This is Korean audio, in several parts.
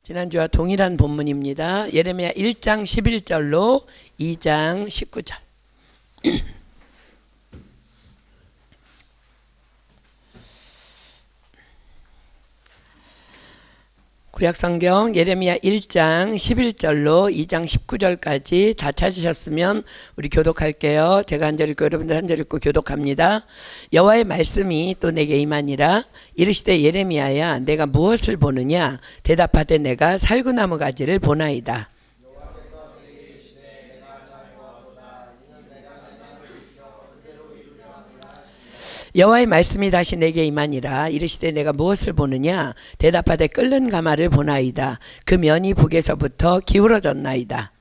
지난주와 동일한 본문입니다. 예레미야 1장 11절로 2장 19절. 구약성경 예레미야 1장 11절로 2장 19절까지 다 찾으셨으면 우리 교독할게요. 제가 한 절 읽고 여러분들 한 절 읽고 교독합니다. 여호와의 말씀이 또 내게 임하니라. 이르시되 예레미야야, 내가 무엇을 보느냐? 대답하되 내가 살구나무 가지를 보나이다. 여호와의 말씀이 다시 내게 임하니라. 이르시되 내가 무엇을 보느냐? 대답하되 끓는 가마를 보나이다. 그 면이 북에서부터 기울어졌나이다.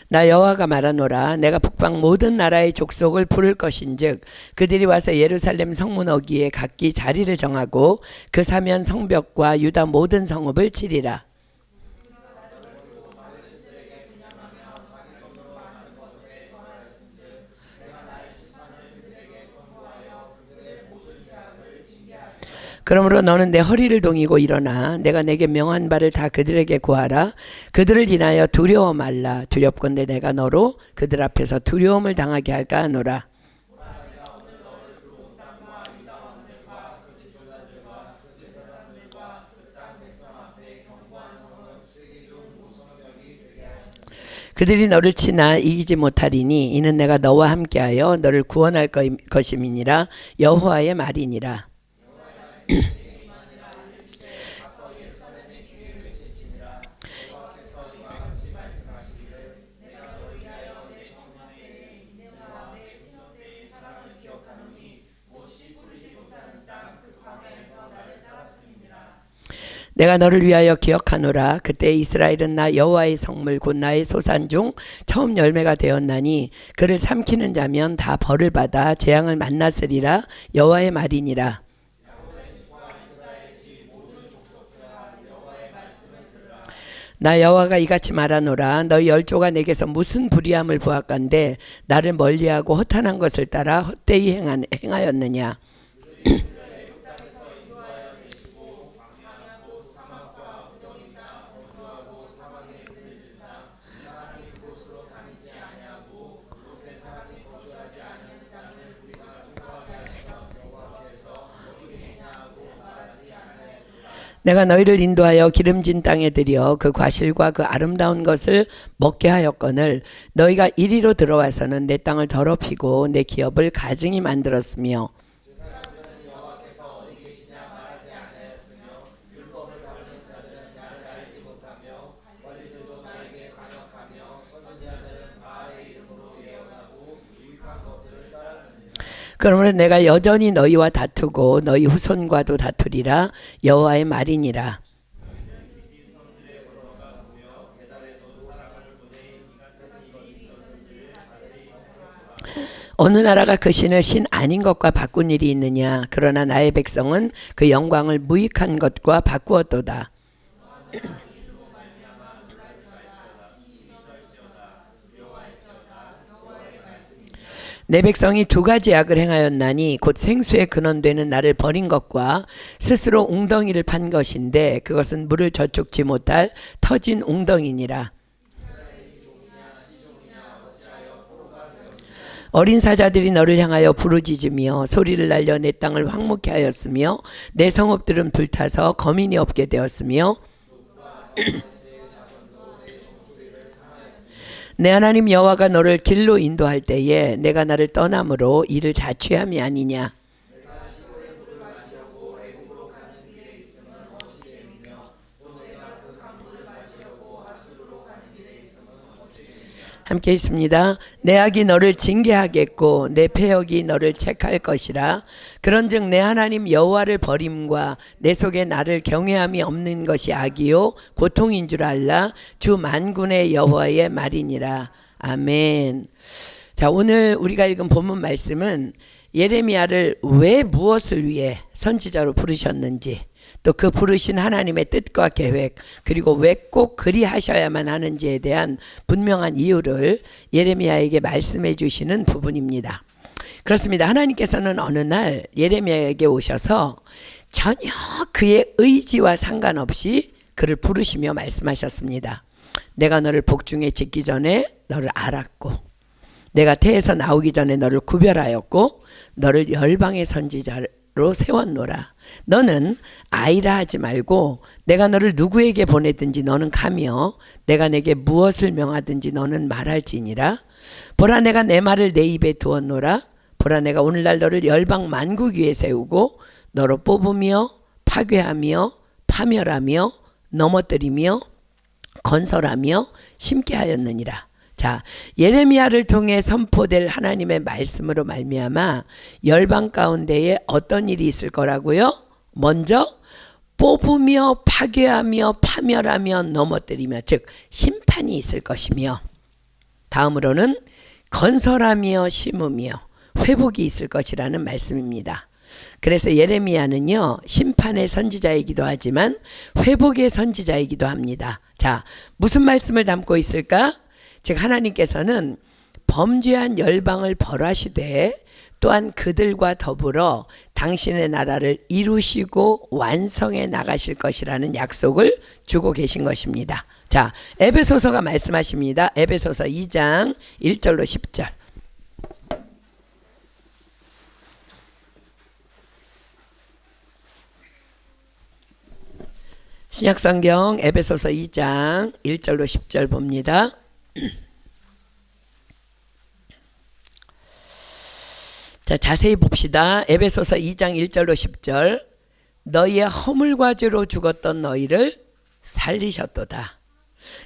나 여호와가 말하노라. 내가 북방 모든 나라의 족속을 부를 것인즉 그들이 와서 예루살렘 성문 어귀에 각기 자리를 정하고 그 사면 성벽과 유다 모든 성읍을 치리라. 그러므로 너는 내 허리를 동이고 일어나 내가 내게 명한 바를 다 그들에게 고하라. 그들을 인하여 두려워 말라. 두렵건대 내가 너로 그들 앞에서 두려움을 당하게 할까 하노라. 그들이 너를 치나 이기지 못하리니 이는 내가 너와 함께하여 너를 구원할 것임이니라. 여호와의 말이니라. 내가 너를 위하여 기억하노라. 그때 이스라엘은 나 여호와의 성물 곧 나의 소산 중 처음 열매가 되었나니 그를 삼키는 자면 다 벌을 받아 재앙을 만났으리라. 여호와의 말이니라. 나 여호와가 이같이 말하노라. 너희 열조가 내게서 무슨 불의함을 보았건대 나를 멀리하고 허탄한 것을 따라 헛되이 행하였느냐. 내가 너희를 인도하여 기름진 땅에 들여 그 과실과 그 아름다운 것을 먹게 하였거늘 너희가 이리로 들어와서는 내 땅을 더럽히고 내 기업을 가증히 만들었으며 그러므로 내가 여전히 너희와 다투고 너희 후손과도 다투리라. 여호와의 말이니라. 어느 나라가 그 신을 신 아닌 것과 바꾼 일이 있느냐? 그러나 나의 백성은 그 영광을 무익한 것과 바꾸었도다. 내 백성이 두 가지 악을 행하였나니 곧 생수의 근원되는 나를 버린 것과 스스로 웅덩이를 판 것인데 그것은 물을 저축지 못할 터진 웅덩이니라. 어린 사자들이 너를 향하여 부르짖으며 소리를 날려 내 땅을 황무케 하였으며 내 성읍들은 불타서 거민이 없게 되었으며 내 하나님 여호와가 너를 길로 인도할 때에 내가 나를 떠남으로 이를 자취함이 아니냐. 함께 있습니다. 내 악이 너를 징계하겠고 내 패역이 너를 책할 것이라. 그런즉 내 하나님 여호와를 버림과 내 속에 나를 경외함이 없는 것이 악이요 고통인 줄 알라. 주 만군의 여호와의 말이니라. 아멘. 자, 오늘 우리가 읽은 본문 말씀은 예레미야를 왜 무엇을 위해 선지자로 부르셨는지, 또 그 부르신 하나님의 뜻과 계획, 그리고 왜 꼭 그리 하셔야만 하는지에 대한 분명한 이유를 예레미야에게 말씀해 주시는 부분입니다. 그렇습니다. 하나님께서는 어느 날 예레미야에게 오셔서 전혀 그의 의지와 상관없이 그를 부르시며 말씀하셨습니다. 내가 너를 복중에 짓기 전에 너를 알았고, 내가 태에서 나오기 전에 너를 구별하였고, 너를 열방의 선지자로 세웠노라. 너는 아이라 하지 말고 내가 너를 누구에게 보내든지 너는 가며 내가 내게 무엇을 명하든지 너는 말할지니라. 보라, 내가 내 말을 내 입에 두었노라. 보라, 내가 오늘날 너를 열방 만국 위에 세우고 너로 뽑으며 파괴하며 파멸하며 넘어뜨리며 건설하며 심게 하였느니라. 자, 예레미야를 통해 선포될 하나님의 말씀으로 말미암아 열방 가운데에 어떤 일이 있을 거라고요? 먼저 뽑으며 파괴하며 파멸하며 넘어뜨리며, 즉 심판이 있을 것이며, 다음으로는 건설하며 심으며 회복이 있을 것이라는 말씀입니다. 그래서 예레미야는요, 심판의 선지자이기도 하지만 회복의 선지자이기도 합니다. 자, 무슨 말씀을 담고 있을까? 즉 하나님께서는 범죄한 열방을 벌하시되 또한 그들과 더불어 당신의 나라를 이루시고 완성해 나가실 것이라는 약속을 주고 계신 것입니다. 자, 에베소서가 말씀하십니다. 에베소서 2장 1절로 10절. 신약성경 에베소서 2장 1절로 10절 봅니다. 자, 자세히 봅시다. 에베소서 2장 1절로 10절. 너희의 허물과 죄로 죽었던 너희를 살리셨도다.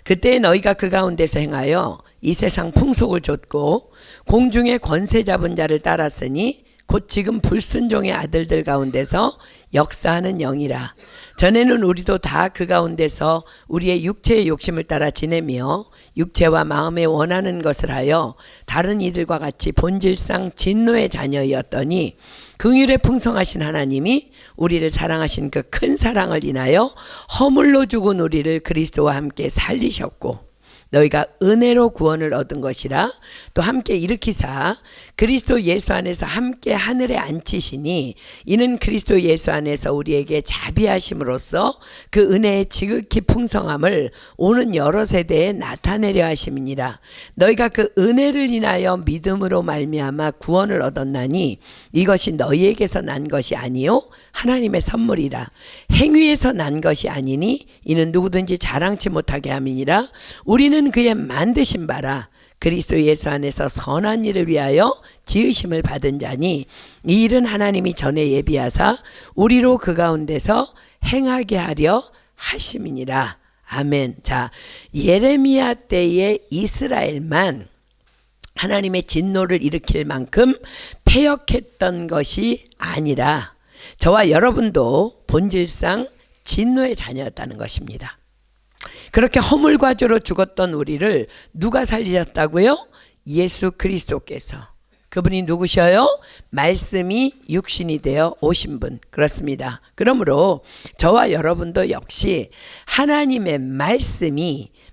그때 너희가 그 가운데서 행하여 이 세상 풍속을 좇고 공중의 권세 잡은 자를 따랐으니 곧 지금 불순종의 아들들 가운데서 역사하는 영이라. 전에는 우리도 다 그 가운데서 우리의 육체의 욕심을 따라 지내며 육체와 마음에 원하는 것을 하여 다른 이들과 같이 본질상 진노의 자녀였더니 긍휼에 풍성하신 하나님이 우리를 사랑하신 그 큰 사랑을 인하여 허물로 죽은 우리를 그리스도와 함께 살리셨고, 너희가 은혜로 구원을 얻은 것이라 또 함께 일으키사 그리스도 예수 안에서 함께 하늘에 앉히시니, 이는 그리스도 예수 안에서 우리에게 자비하심으로써 그 은혜의 지극히 풍성함을 오는 여러 세대에 나타내려 하심이니라. 너희가 그 은혜를 인하여 믿음으로 말미암아 구원을 얻었나니 이것이 너희에게서 난 것이 아니요 하나님의 선물이라. 행위에서 난 것이 아니니 이는 누구든지 자랑치 못하게 함이니라. 우리는 그의 만드신 바라 그리스도 예수 안에서 선한 일을 위하여 지으심을 받은 자니, 이 일은 하나님이 전에 예비하사 우리로 그 가운데서 행하게 하려 하심이니라. 아멘. 자, 예레미야 때의 이스라엘만 하나님의 진노를 일으킬 만큼 패역했던 것이 아니라 저와 여러분도 본질상 진노의 자녀였다는 것입니다. 그렇게 허물과 죄로 죽었던 우리를 누가 살리셨다고요? 예수 그리스도께서. 그분이 누구셔요? 말씀이 육신이 되어 오신 분. 그렇습니다. 그러므로 저와 여러분도 역시 하나님의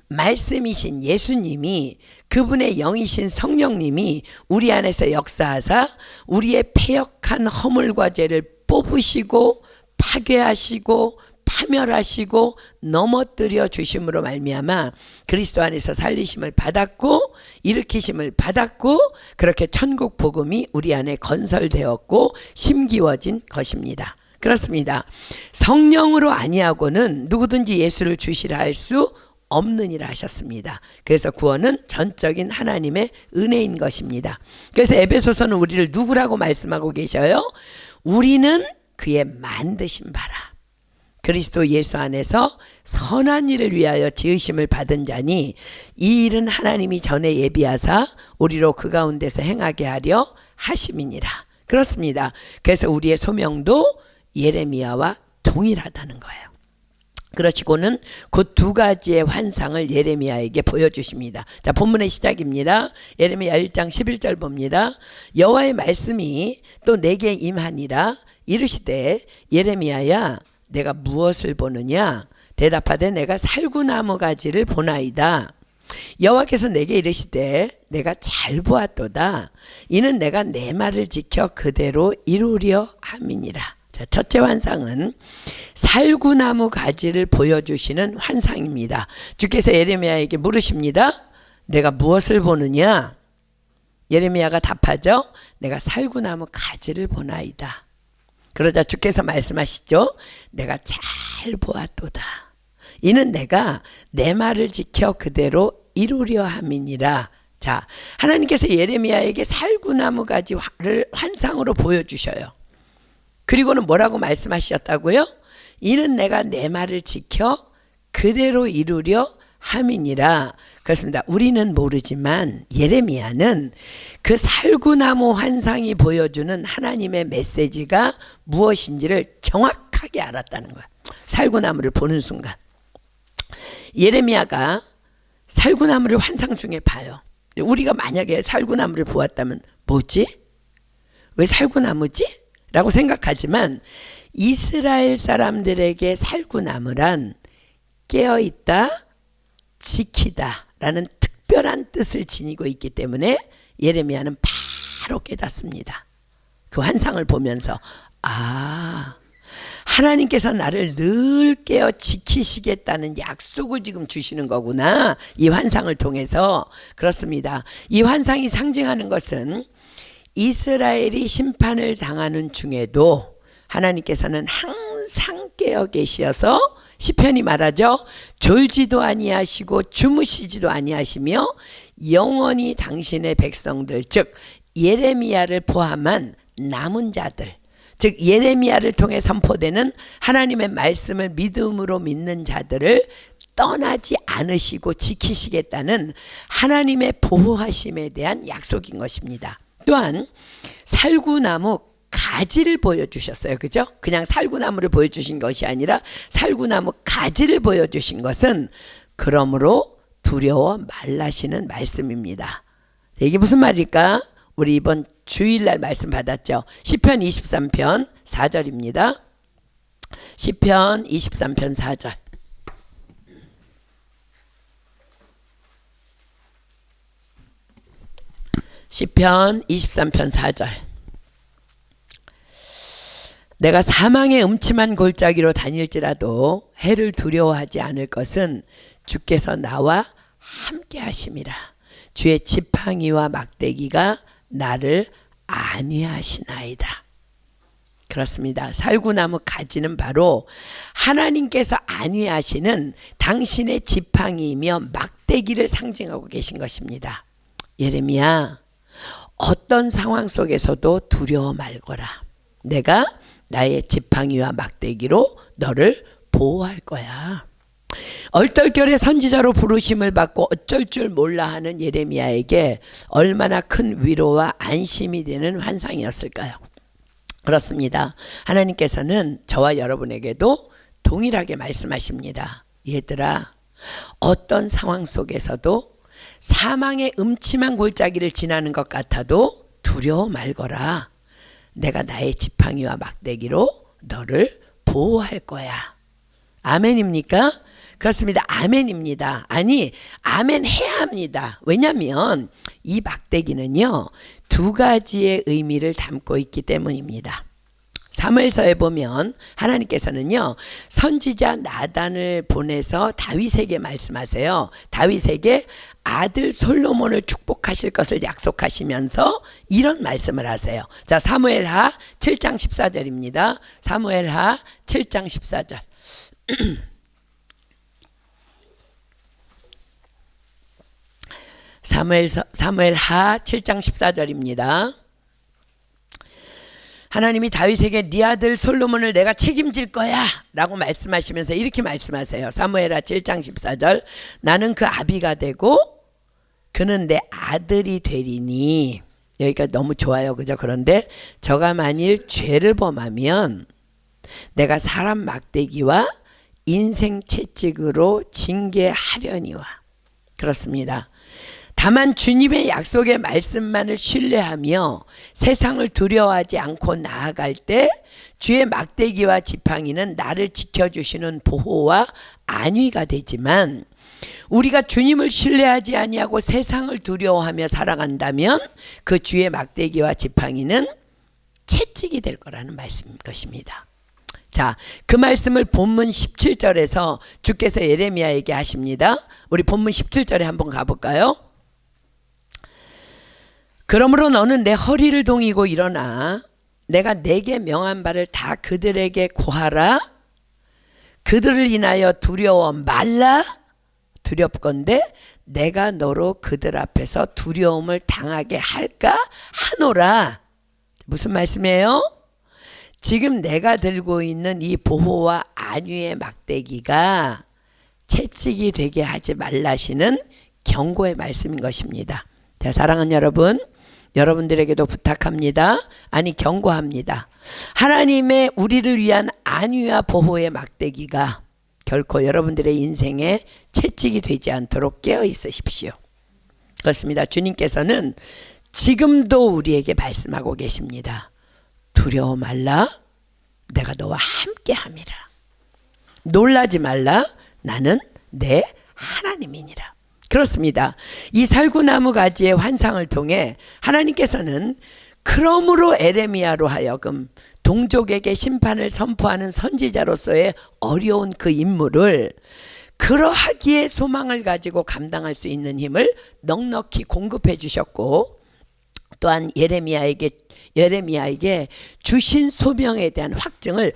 말씀이신 예수님이, 그분의 영이신 성령님이 우리 안에서 역사하사 우리의 패역한 허물과 죄를 뽑으시고 파괴하시고 파멸하시고 넘어뜨려 주심으로 말미암아 그리스도 안에서 살리심을 받았고 일으키심을 받았고, 그렇게 천국 복음이 우리 안에 건설되었고 심기워진 것입니다. 그렇습니다. 성령으로 아니하고는 누구든지 예수를 주시라 할 수 없느니라 하셨습니다. 그래서 구원은 전적인 하나님의 은혜인 것입니다. 그래서 에베소서는 우리를 누구라고 말씀하고 계셔요? 우리는 그의 만드신 바라 그리스도 예수 안에서 선한 일을 위하여 지으심을 받은 자니, 이 일은 하나님이 전에 예비하사 우리로 그 가운데서 행하게 하려 하심이니라. 그렇습니다. 그래서 우리의 소명도 예레미야와 동일하다는 거예요. 그러시고는 그 두 가지의 환상을 예레미야에게 보여주십니다. 자, 본문의 시작입니다. 예레미야 1장 11절 봅니다. 여호와의 말씀이 또 내게 임하니라. 이르시되 예레미야야, 내가 무엇을 보느냐? 대답하되 내가 살구나무 가지를 보나이다. 여호와께서 내게 이르시되 내가 잘 보았도다. 이는 내가 내 말을 지켜 그대로 이루려 함이니라. 자, 첫째 환상은 살구나무 가지를 보여주시는 환상입니다. 주께서 예레미야에게 물으십니다. 내가 무엇을 보느냐? 예레미야가 답하죠. 내가 살구나무 가지를 보나이다. 그러자 주께서 말씀하시죠. 내가 잘 보았도다. 이는 내가 내 말을 지켜 그대로 이루려 함이니라. 자, 하나님께서 예레미야에게 살구나무 가지를 환상으로 보여주셔요. 그리고는 뭐라고 말씀하셨다고요? 이는 내가 내 말을 지켜 그대로 이루려 함이니라. 그렇습니다. 우리는 모르지만 예레미야는 그 살구나무 환상이 보여주는 하나님의 메시지가 무엇인지를 정확하게 알았다는 거예요. 살구나무를 보는 순간. 예레미야가 살구나무를 환상 중에 봐요. 우리가 만약에 살구나무를 보았다면 뭐지? 왜 살구나무지? 라고 생각하지만 이스라엘 사람들에게 살구나무란 깨어있다, 지키다 라는 특별한 뜻을 지니고 있기 때문에 예레미야는 바로 깨닫습니다. 그 환상을 보면서 하나님께서 나를 늘 깨어 지키시겠다는 약속을 지금 주시는 거구나. 이 환상을 통해서. 그렇습니다. 이 환상이 상징하는 것은 이스라엘이 심판을 당하는 중에도 하나님께서는 항상 깨어 계셔서 시편이 말하죠. 졸지도 아니하시고 주무시지도 아니하시며 영원히 당신의 백성들 즉 예레미야를 포함한 남은 자들 즉 예레미야를 통해 선포되는 하나님의 말씀을 믿음으로 믿는 자들을 떠나지 않으시고 지키시겠다는 하나님의 보호하심에 대한 약속인 것입니다. 또한 살구나무 가지를 보여주셨어요. 그죠? 그냥 살구나무를 보여주신 것이 아니라 살구나무 가지를 보여주신 것은 그러므로 두려워 말라시는 말씀입니다. 이게 무슨 말일까? 우리 이번 주일날 말씀 받았죠. 시편 23편 4절입니다. 시편 23편 4절. 시편 23편 4절. 내가 사망의 음침한 골짜기로 다닐지라도 해를 두려워하지 않을 것은 주께서 나와 함께 하심이라. 주의 지팡이와 막대기가 나를 안위하시나이다. 그렇습니다. 살구나무 가지는 바로 하나님께서 안위하시는 당신의 지팡이이며 막대기를 상징하고 계신 것입니다. 예레미야, 어떤 상황 속에서도 두려워 말거라. 내가 나의 지팡이와 막대기로 너를 보호할 거야. 얼떨결에 선지자로 부르심을 받고 어쩔 줄 몰라 하는 예레미야에게 얼마나 큰 위로와 안심이 되는 환상이었을까요? 그렇습니다. 하나님께서는 저와 여러분에게도 동일하게 말씀하십니다. 얘들아, 어떤 상황 속에서도 사망의 음침한 골짜기를 지나는 것 같아도 두려워 말거라. 내가 나의 지팡이와 막대기로 너를 보호할 거야. 아멘입니까? 그렇습니다. 아멘입니다. 아니, 아멘 해야 합니다. 왜냐하면 이 막대기는요, 두 가지의 의미를 담고 있기 때문입니다. 사무엘서에 보면 하나님께서는요, 선지자 나단을 보내서 다윗에게 말씀하세요. 다윗에게 아들 솔로몬을 축복하실 것을 약속하시면서 이런 말씀을 하세요. 자, 사무엘하 7장 14절입니다. 사무엘하 7장 14절. 사무엘하 7장 14절입니다. 하나님이 다윗에게 네 아들 솔로몬을 내가 책임질 거야 라고 말씀하시면서 이렇게 말씀하세요. 사무엘하 7장 14절. 나는 그 아비가 되고 그는 내 아들이 되리니. 여기가 너무 좋아요. 그죠? 그런데 저가 만일 죄를 범하면 내가 사람 막대기와 인생 채찍으로 징계하려니와. 그렇습니다. 다만 주님의 약속의 말씀만을 신뢰하며 세상을 두려워하지 않고 나아갈 때 주의 막대기와 지팡이는 나를 지켜주시는 보호와 안위가 되지만 우리가 주님을 신뢰하지 아니하고 세상을 두려워하며 살아간다면 그 주의 막대기와 지팡이는 채찍이 될 거라는 말씀인 것입니다. 자, 그 말씀을 본문 17절에서 주께서 예레미야에게 하십니다. 우리 본문 17절에 한번 가볼까요? 그러므로 너는 내 허리를 동이고 일어나 내가 내게 명한 바를 다 그들에게 고하라. 그들을 인하여 두려워 말라. 두렵건대 내가 너로 그들 앞에서 두려움을 당하게 할까 하노라. 무슨 말씀이에요? 지금 내가 들고 있는 이 보호와 안위의 막대기가 채찍이 되게 하지 말라시는 경고의 말씀인 것입니다. 자, 사랑하는 여러분, 여러분들에게도 부탁합니다. 아니 경고합니다. 하나님의 우리를 위한 안위와 보호의 막대기가 결코 여러분들의 인생에 채찍이 되지 않도록 깨어 있으십시오. 그렇습니다. 주님께서는 지금도 우리에게 말씀하고 계십니다. 두려워 말라. 내가 너와 함께 함이라. 놀라지 말라. 나는 내 하나님이니라. 그렇습니다. 이 살구나무 가지의 환상을 통해 하나님께서는 그러므로 에레미야로 하여금 동족에게 심판을 선포하는 선지자로서의 어려운 그 임무를 그러하기에 소망을 가지고 감당할 수 있는 힘을 넉넉히 공급해 주셨고, 또한 예레미야에게 주신 소명에 대한 확증을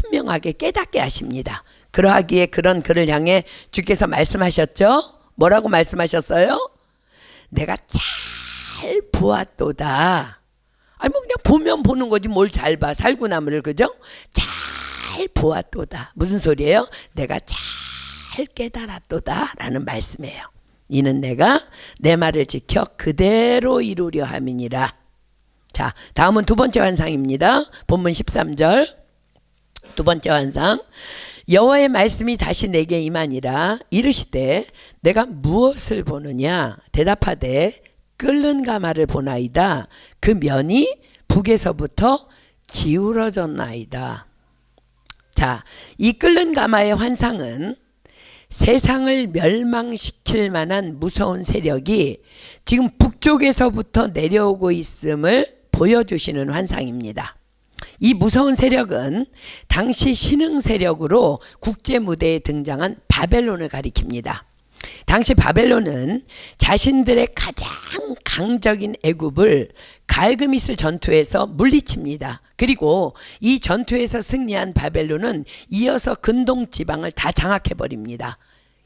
분명하게 깨닫게 하십니다. 그러하기에 그런 그를 향해 주께서 말씀하셨죠? 뭐라고 말씀하셨어요? 내가 잘 보았도다. 아니 뭐 그냥 보면 보는 거지 뭘 잘 봐. 살구나무를, 그죠? 잘 보았도다. 무슨 소리예요? 내가 잘 깨달았도다 라는 말씀이에요. 이는 내가 내 말을 지켜 그대로 이루려 함이니라. 자, 다음은 두 번째 환상입니다. 본문 13절 두 번째 환상. 여호와의 말씀이 다시 내게 임하니라. 이르시되 내가 무엇을 보느냐? 대답하되 끓는 가마를 보나이다. 그 면이 북에서부터 기울어졌나이다. 자, 이 끓는 가마의 환상은 세상을 멸망시킬 만한 무서운 세력이 지금 북쪽에서부터 내려오고 있음을 보여주시는 환상입니다. 이 무서운 세력은 당시 신흥 세력으로 국제 무대에 등장한 바벨론을 가리킵니다. 당시 바벨론은 자신들의 가장 강적인 애굽을 갈그미스 전투에서 물리칩니다. 그리고 이 전투에서 승리한 바벨론은 이어서 근동 지방을 다 장악해버립니다.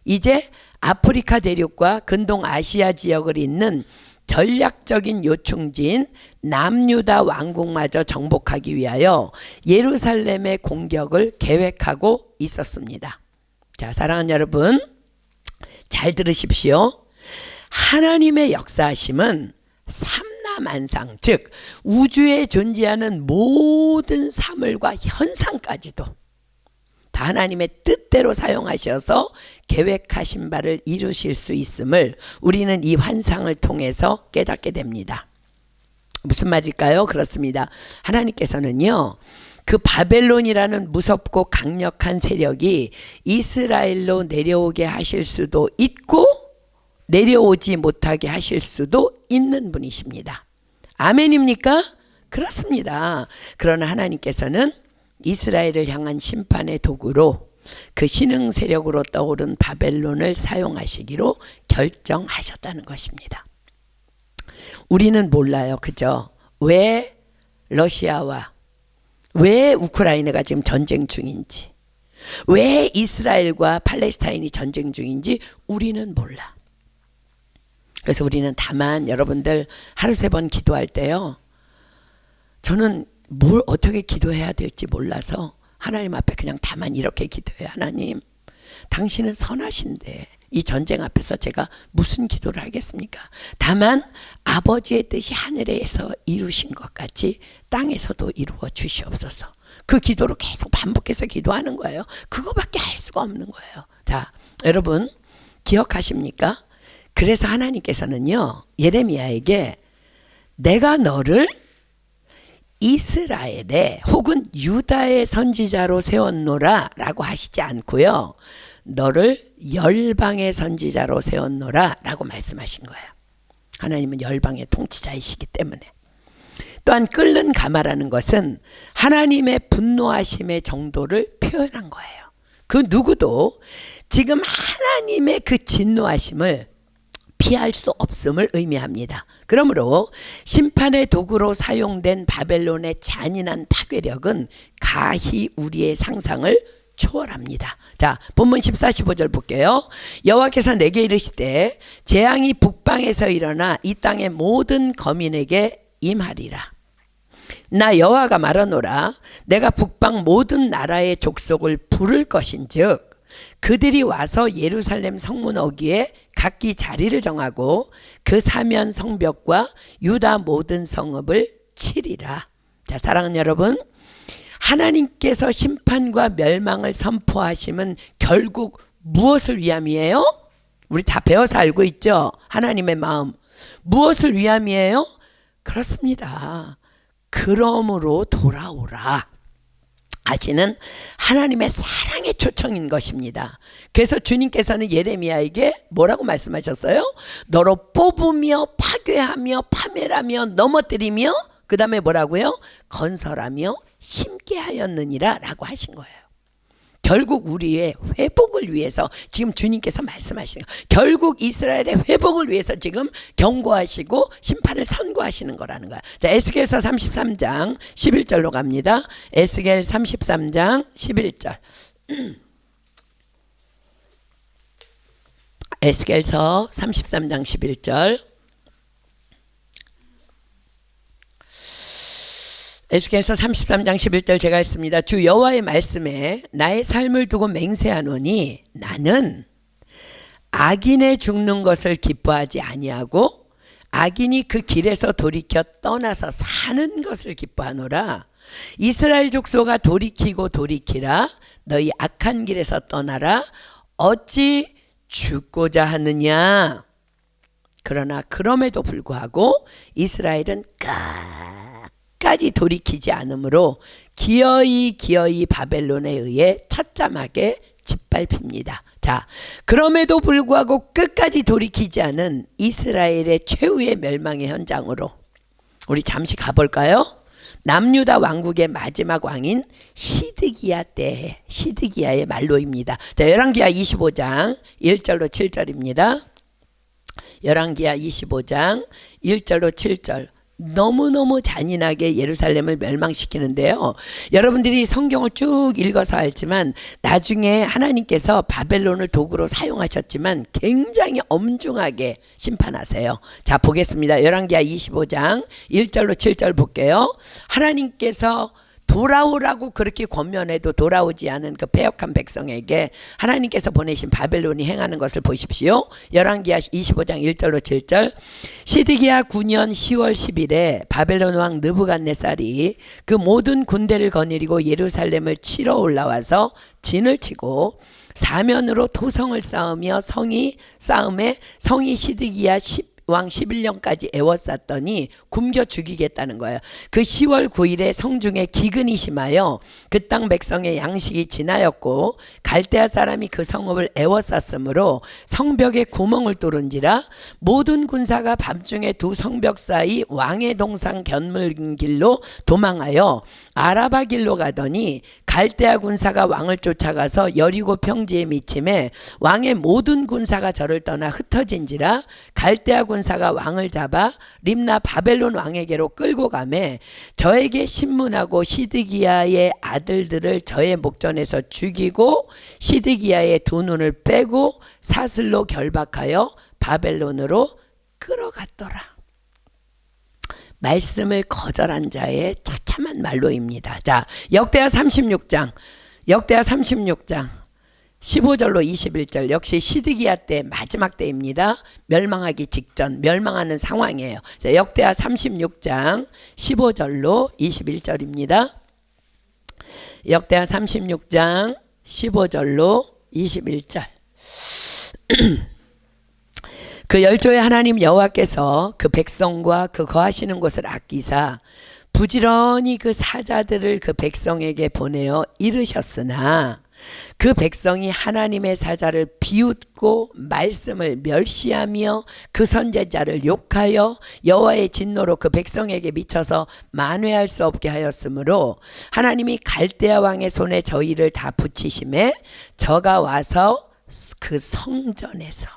이제 아프리카 대륙과 근동 아시아 지역을 잇는 전략적인 요충지인 남유다 왕국마저 정복하기 위하여 예루살렘의 공격을 계획하고 있었습니다. 자, 사랑하는 여러분, 잘 들으십시오. 하나님의 역사하심은 삼라만상, 즉 우주에 존재하는 모든 사물과 현상까지도 다 하나님의 뜻대로 사용하셔서 계획하신 바를 이루실 수 있음을 우리는 이 환상을 통해서 깨닫게 됩니다. 무슨 말일까요? 그렇습니다. 하나님께서는요, 그 바벨론이라는 무섭고 강력한 세력이 이스라엘로 내려오게 하실 수도 있고 내려오지 못하게 하실 수도 있는 분이십니다. 아멘입니까? 그렇습니다. 그러나 하나님께서는 이스라엘을 향한 심판의 도구로 그 신흥 세력으로 떠오른 바벨론을 사용하시기로 결정하셨다는 것입니다. 우리는 몰라요. 그죠? 왜 러시아와 왜 우크라이나가 지금 전쟁 중인지, 왜 이스라엘과 팔레스타인이 전쟁 중인지 우리는 몰라. 그래서 우리는 다만 여러분들 하루 3번 기도할 때요, 저는 뭘 어떻게 기도해야 될지 몰라서 하나님 앞에 그냥 다만 이렇게 기도해요. 하나님, 당신은 선하신데 이 전쟁 앞에서 제가 무슨 기도를 하겠습니까? 다만 아버지의 뜻이 하늘에서 이루신 것 같이 땅에서도 이루어 주시옵소서. 그 기도로 계속 반복해서 기도하는 거예요. 그거밖에 할 수가 없는 거예요. 자, 여러분 기억하십니까? 그래서 하나님께서는요, 예레미야에게 내가 너를 이스라엘의 혹은 유다의 선지자로 세웠노라 라고 하시지 않고요, 너를 열방의 선지자로 세웠노라 라고 말씀하신 거예요. 하나님은 열방의 통치자이시기 때문에. 또한 끓는 가마라는 것은 하나님의 분노하심의 정도를 표현한 거예요. 그 누구도 지금 하나님의 그 진노하심을 피할 수 없음을 의미합니다. 그러므로 심판의 도구로 사용된 바벨론의 잔인한 파괴력은 가히 우리의 상상을 초월합니다. 자, 본문 14, 15절 볼게요. 여호와께서 내게 이르시되 재앙이 북방에서 일어나 이 땅의 모든 거민에게 임하리라. 나 여호와가 말하노라. 내가 북방 모든 나라의 족속을 부를 것인즉 그들이 와서 예루살렘 성문 어귀에 각기 자리를 정하고 그 사면 성벽과 유다 모든 성읍을 치리라. 자, 사랑하는 여러분, 하나님께서 심판과 멸망을 선포하심은 결국 무엇을 위함이에요? 우리 다 배워서 알고 있죠? 하나님의 마음. 무엇을 위함이에요? 그렇습니다. 그러므로 돌아오라 하시는 하나님의 사랑의 초청인 것입니다. 그래서 주님께서는 예레미야에게 뭐라고 말씀하셨어요? 너로 뽑으며 파괴하며 파멸하며 넘어뜨리며 그 다음에 뭐라고요? 건설하며 심게 하였느니라 라고 하신 거예요. 결국 우리의 회복을 위해서 지금 주님께서 말씀하시는 거예요. 결국 이스라엘의 회복을 위해서 지금 경고하시고 심판을 선고하시는 거라는 거예요. 자, 에스겔서 33장 11절로 갑니다. 에스겔 33장 11절. 에스겔서 33장 11절. 에스겔서 33장 11절 제가 했습니다. 주 여호와의 말씀에 나의 삶을 두고 맹세하노니 나는 악인의 죽는 것을 기뻐하지 아니하고 악인이 그 길에서 돌이켜 떠나서 사는 것을 기뻐하노라. 이스라엘 족속아 돌이키고 돌이키라. 너희 악한 길에서 떠나라. 어찌 죽고자 하느냐. 그러나 그럼에도 불구하고 이스라엘은 까지 돌이키지 않으므로 기어이 바벨론에 의해 처참하게 짓밟힙니다. 자, 그럼에도 불구하고 끝까지 돌이키지 않은 이스라엘의 최후의 멸망의 현장으로 우리 잠시 가볼까요? 남유다 왕국의 마지막 왕인 시드기야 때 시드기야의 말로입니다. 자, 열왕기하 25장 1절로 7절입니다. 열왕기하 25장 1절로 7절. 너무너무 잔인하게 예루살렘을 멸망시키는데요. 여러분들이 성경을 쭉 읽어서 알지만 나중에 하나님께서 바벨론을 도구로 사용하셨지만 굉장히 엄중하게 심판하세요. 자, 보겠습니다. 열왕기하 25장 1절로 7절 볼게요. 하나님께서 돌아오라고 그렇게 권면해도 돌아오지 않은 그 패역한 백성에게 하나님께서 보내신 바벨론이 행하는 것을 보십시오. 열왕기하 25장 1절로 7절. 시드기야 9년 10월 10일에 바벨론 왕 느부갓네살이 그 모든 군대를 거느리고 예루살렘을 치러 올라와서 진을 치고 사면으로 토성을 쌓으며 싸움에 성이 시드기야 왕 11년까지 애워쌌더니 굶겨 죽이겠다는 거예요. 그 10월 9일에 성중에 기근이 심하여 그 땅 백성의 양식이 지나였고 갈대아 사람이 그 성읍을 애워쌌으므로 성벽에 구멍을 뚫은지라 모든 군사가 밤중에 두 성벽 사이 왕의 동상 견물길로 도망하여 아라바 길로 가더니 갈대아 군사가 왕을 쫓아가서 여리고 평지에 미침해 왕의 모든 군사가 저를 떠나 흩어진지라 갈대아 군사가 왕을 잡아 림나 바벨론 왕에게로 끌고 가매 저에게 신문하고 시드기야의 아들들을 저의 목전에서 죽이고 시드기야의 두 눈을 빼고 사슬로 결박하여 바벨론으로 끌어갔더라. 말씀을 거절한 자의 처참한 말로입니다. 자, 역대하 36장 15절로 21절 역시 시드기야 때 마지막 때입니다. 멸망하기 직전 멸망하는 상황이에요. 자, 역대하 36장 15절로 21절입니다. 역대하 36장 15절로 21절. 그 열조의 하나님 여호와께서 그 백성과 그 거하시는 곳을 아끼사 부지런히 그 사자들을 그 백성에게 보내어 이르셨으나 그 백성이 하나님의 사자를 비웃고 말씀을 멸시하며 그 선지자를 욕하여 여호와의 진노로 그 백성에게 미쳐서 만회할 수 없게 하였으므로 하나님이 갈대아 왕의 손에 저희를 다 붙이심에 저가 와서 그 성전에서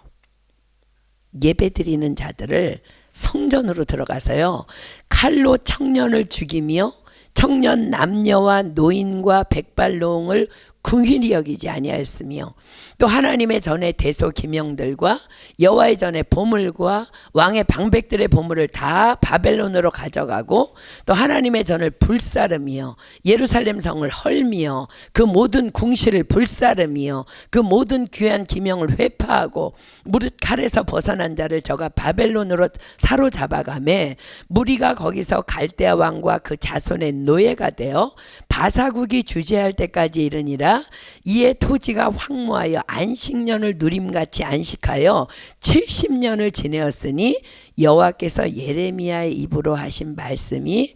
예배드리는 자들을 성전으로 들어가서요 칼로 청년을 죽이며 청년 남녀와 노인과 백발농을 긍휼히 여기지 아니하였으며 또 하나님의 전에 대소 기명들과 여호와의 전에 보물과 왕의 방백들의 보물을 다 바벨론으로 가져가고 또 하나님의 전을 불사르며 예루살렘 성을 헐며 그 모든 궁실을 불사르며 그 모든 귀한 기명을 회파하고 무릇 칼에서 벗어난 자를 저가 바벨론으로 사로잡아가매 무리가 거기서 갈대아 왕과 그 자손의 노예가 되어 바사국이 주재할 때까지 이르니라. 이에 토지가 황무하여 안식년을 누림같이 안식하여 70년을 지내었으니 여호와께서 예레미야의 입으로 하신 말씀이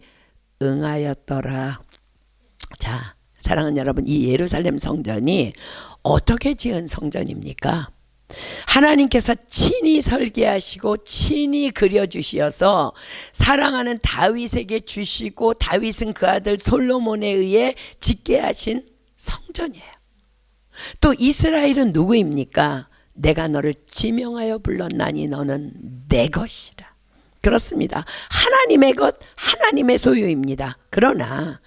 응하였더라. 자, 사랑하는 여러분, 이 예루살렘 성전이 어떻게 지은 성전입니까? 하나님께서 친히 설계하시고 친히 그려주시어서 사랑하는 다윗에게 주시고 다윗은 그 아들 솔로몬에 의해 짓게 하신 성전이에요. 또 이스라엘은 누구입니까? 내가 너를 지명하여 불렀나니 너는 내 것이라. 그렇습니다. 하나님의 것, 하나님의 소유입니다. 그러나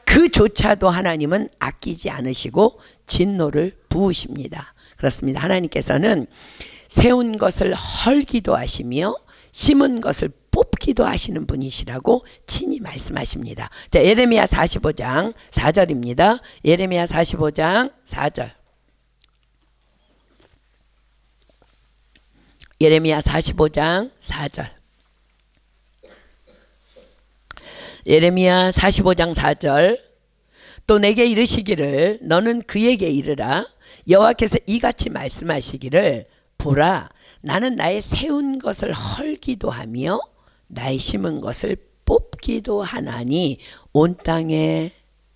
그조차도 하나님은 아끼지 않으시고 진노를 부으십니다. 그렇습니다. 하나님께서는 세운 것을 헐기도 하시며 심은 것을 뽑기도 하시는 분이시라고 친히 말씀하십니다. 자, 예레미야 45장 4절입니다. 예레미야 45장 4절. 예레미야 45장 4절. 예레미야 45장 4절. 또 내게 이르시기를 너는 그에게 이르라. 여호와께서 이같이 말씀하시기를 보라, 나는 나의 세운 것을 헐기도 하며 나의 심은 것을 뽑기도 하나니 온 땅에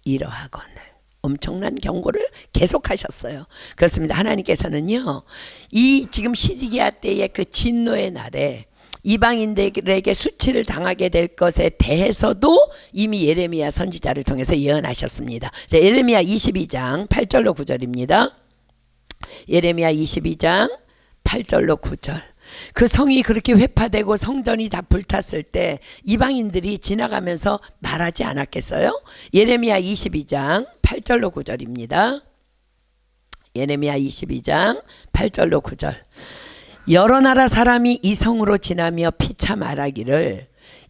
이러하거늘. 엄청난 경고를 계속하셨어요. 그렇습니다. 하나님께서는요, 이 지금 시드기야 때의 그 진노의 날에 이방인들에게 수치를 당하게 될 것에 대해서도 이미 예레미야 선지자를 통해서 예언하셨습니다. 자, 예레미야 22장 8절로 9절입니다. 예레미야 22장 8절로 9절. 그 성이 그렇게 회파되고 성전이 다 불탔을 때 이방인들이 지나가면서 말하지 않았겠어요? 예레미야 22장 8절로 9절입니다. 예레미야 22장 8절로 9절. 여러 나라 사람이 이 성으로 지나며 피차 말하기를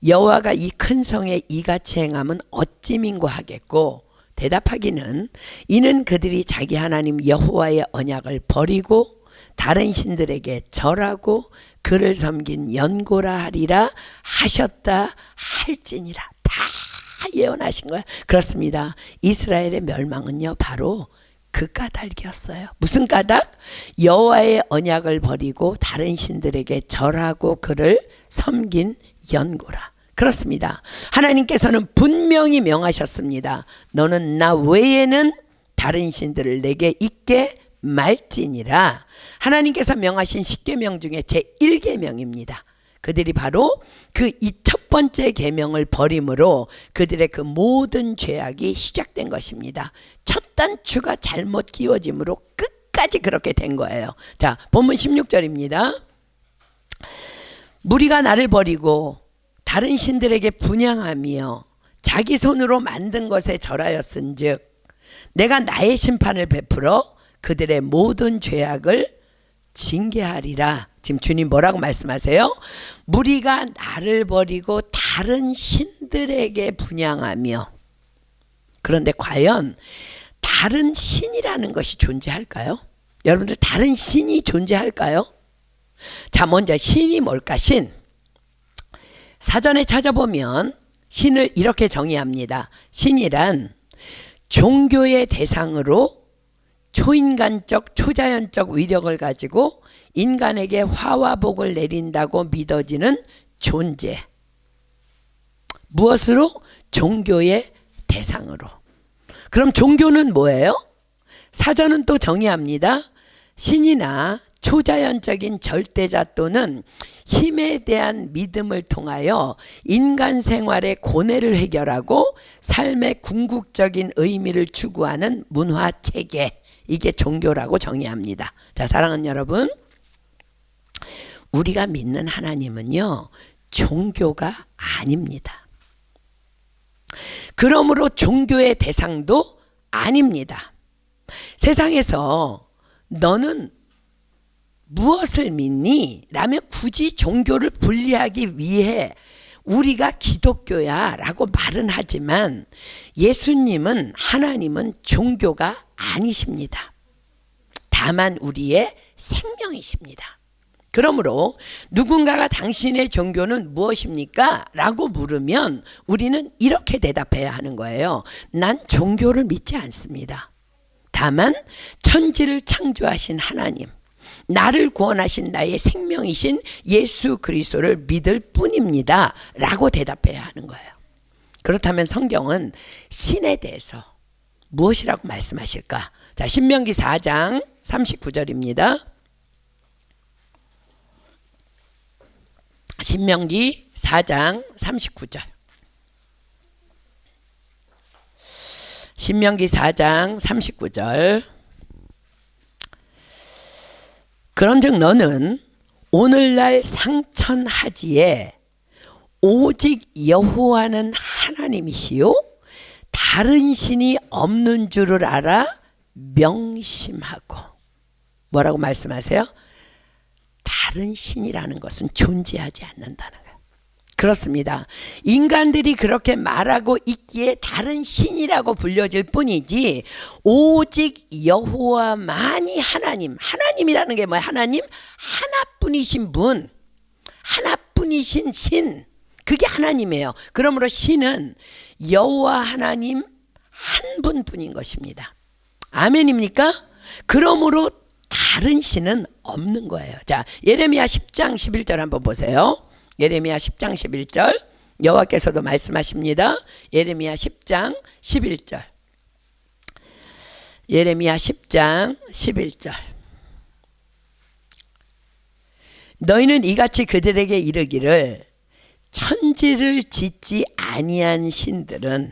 여호와가 이 큰 성에 이같이 행함은 어찌 민고하겠고, 대답하기는 이는 그들이 자기 하나님 여호와의 언약을 버리고 다른 신들에게 절하고 그를 섬긴 연고라 하리라 하셨다 할지니라. 다 예언하신 거야. 그렇습니다. 이스라엘의 멸망은요 바로 그 까닭이었어요. 무슨 까닭? 여호와의 언약을 버리고 다른 신들에게 절하고 그를 섬긴 연고라. 그렇습니다. 하나님께서는 분명히 명하셨습니다. 너는 나 외에는 다른 신들을 내게 있게 말지니라. 하나님께서 명하신 10계명 중에 제1계명입니다. 그들이 바로 그 이 첫 번째 계명을 버림으로 그들의 그 모든 죄악이 시작된 것입니다. 첫 단추가 잘못 끼워짐으로 끝까지 그렇게 된 거예요. 자, 본문 16절입니다. 무리가 나를 버리고 다른 신들에게 분향하며 자기 손으로 만든 것에 절하였은즉 내가 나의 심판을 베풀어 그들의 모든 죄악을 징계하리라. 지금 주님 뭐라고 말씀하세요? 무리가 나를 버리고 다른 신들에게 분향하며. 그런데 과연 다른 신이라는 것이 존재할까요? 여러분들 다른 신이 존재할까요? 자, 먼저 신이 뭘까? 신. 사전에 찾아보면 신을 이렇게 정의합니다. 신이란 종교의 대상으로 초인간적 초자연적 위력을 가지고 인간에게 화와 복을 내린다고 믿어지는 존재. 무엇으로? 종교의 대상으로. 그럼 종교는 뭐예요? 사전은 또 정의합니다. 신이나 초자연적인 절대자 또는 힘에 대한 믿음을 통하여 인간 생활의 고뇌를 해결하고 삶의 궁극적인 의미를 추구하는 문화 체계, 이게 종교라고 정의합니다. 자, 사랑하는 여러분, 우리가 믿는 하나님은요, 종교가 아닙니다. 그러므로 종교의 대상도 아닙니다. 세상에서 너는 무엇을 믿니? 라며 굳이 종교를 분리하기 위해 우리가 기독교야 라고 말은 하지만 예수님은, 하나님은 종교가 아니십니다. 다만 우리의 생명이십니다. 그러므로 누군가가 당신의 종교는 무엇입니까? 라고 물으면 우리는 이렇게 대답해야 하는 거예요. 난 종교를 믿지 않습니다. 다만 천지를 창조하신 하나님, 나를 구원하신 나의 생명이신 예수 그리스도를 믿을 뿐입니다 라고 대답해야 하는 거예요. 그렇다면 성경은 신에 대해서 무엇이라고 말씀하실까? 자, 신명기 4장 39절입니다. 신명기 4장 39절. 신명기 4장 39절. 그런즉 너는 오늘날 상천하지에 오직 여호와는 하나님이시요 다른 신이 없는 줄을 알아 명심하고. 뭐라고 말씀하세요? 다른 신이라는 것은 존재하지 않는다는 거예요. 그렇습니다. 인간들이 그렇게 말하고 있기에 다른 신이라고 불려질 뿐이지 오직 여호와만이 하나님, 하나님이라는 게 뭐예요? 하나님 하나뿐이신 분, 하나뿐이신 신, 그게 하나님이에요. 그러므로 신은 여호와 하나님 한 분뿐인 것입니다. 아멘입니까? 그러므로 다른 신은 없는 거예요. 자, 예레미야 10장 11절 한번 보세요. 예레미야 10장 11절. 여호와께서도 말씀하십니다. 예레미야 10장 11절. 예레미야 10장 11절. 너희는 이같이 그들에게 이르기를 천지를 짓지 아니한 신들은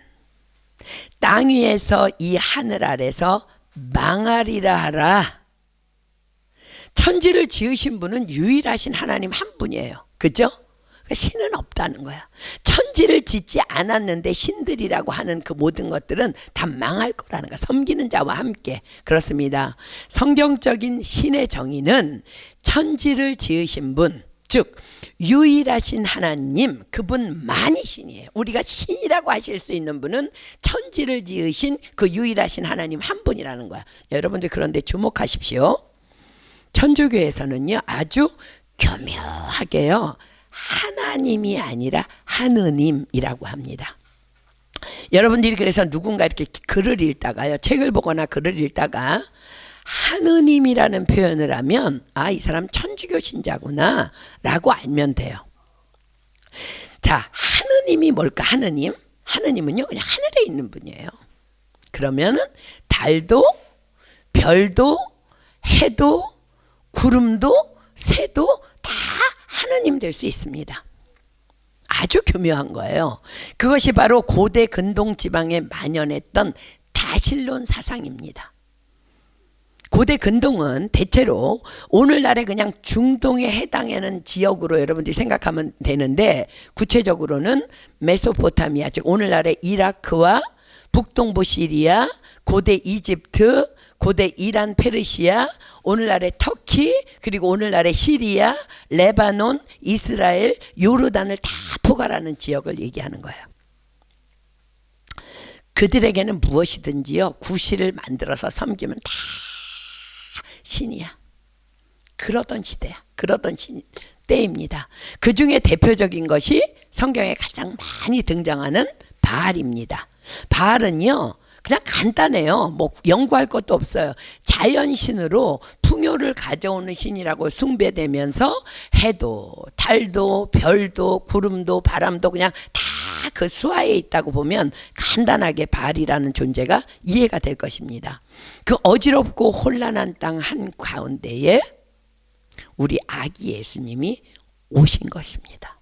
땅 위에서 이 하늘 아래서 망하리라 하라. 천지를 지으신 분은 유일하신 하나님 한 분이에요. 그죠? 신은 없다는 거야. 천지를 짓지 않았는데 신들이라고 하는 그 모든 것들은 다 망할 거라는 거야. 섬기는 자와 함께. 그렇습니다. 성경적인 신의 정의는 천지를 지으신 분, 즉 유일하신 하나님, 그분만이 신이에요. 우리가 신이라고 하실 수 있는 분은 천지를 지으신 그 유일하신 하나님 한 분이라는 거야. 여러분들 그런데 주목하십시오. 천주교에서는요 아주 교묘하게요 하나님이 아니라 하느님이라고 합니다. 여러분들이 그래서 누군가 이렇게 글을 읽다가요, 책을 보거나 글을 읽다가 하느님이라는 표현을 하면 아, 이 사람 천주교 신자구나 라고 알면 돼요. 자, 하느님이 뭘까? 하느님? 하느님은요 그냥 하늘에 있는 분이에요. 그러면은 달도 별도 해도 구름도 새도 다 하느님 될 수 있습니다. 아주 교묘한 거예요. 그것이 바로 고대 근동 지방에 만연했던 다신론 사상입니다. 고대 근동은 대체로 오늘날의 그냥 중동에 해당하는 지역으로 여러분들이 생각하면 되는데, 구체적으로는 메소포타미아, 즉 오늘날의 이라크와 북동부 시리아, 고대 이집트, 고대 이란, 페르시아, 오늘날의 터키, 그리고 오늘날의 시리아, 레바논, 이스라엘, 요르단을 다 포괄하는 지역을 얘기하는 거예요. 그들에게는 무엇이든지요 구실을 만들어서 섬기면 다 신이야. 그러던 시대야. 그러던 때입니다. 그 중에 대표적인 것이 성경에 가장 많이 등장하는 바알입니다. 바알은요 그냥 간단해요. 뭐 연구할 것도 없어요. 자연신으로 풍요를 가져오는 신이라고 숭배되면서 해도 달도 별도 구름도 바람도 그냥 다 그 수하에 있다고 보면 간단하게 바알이라는 존재가 이해가 될 것입니다. 그 어지럽고 혼란한 땅 한가운데에 우리 아기 예수님이 오신 것입니다.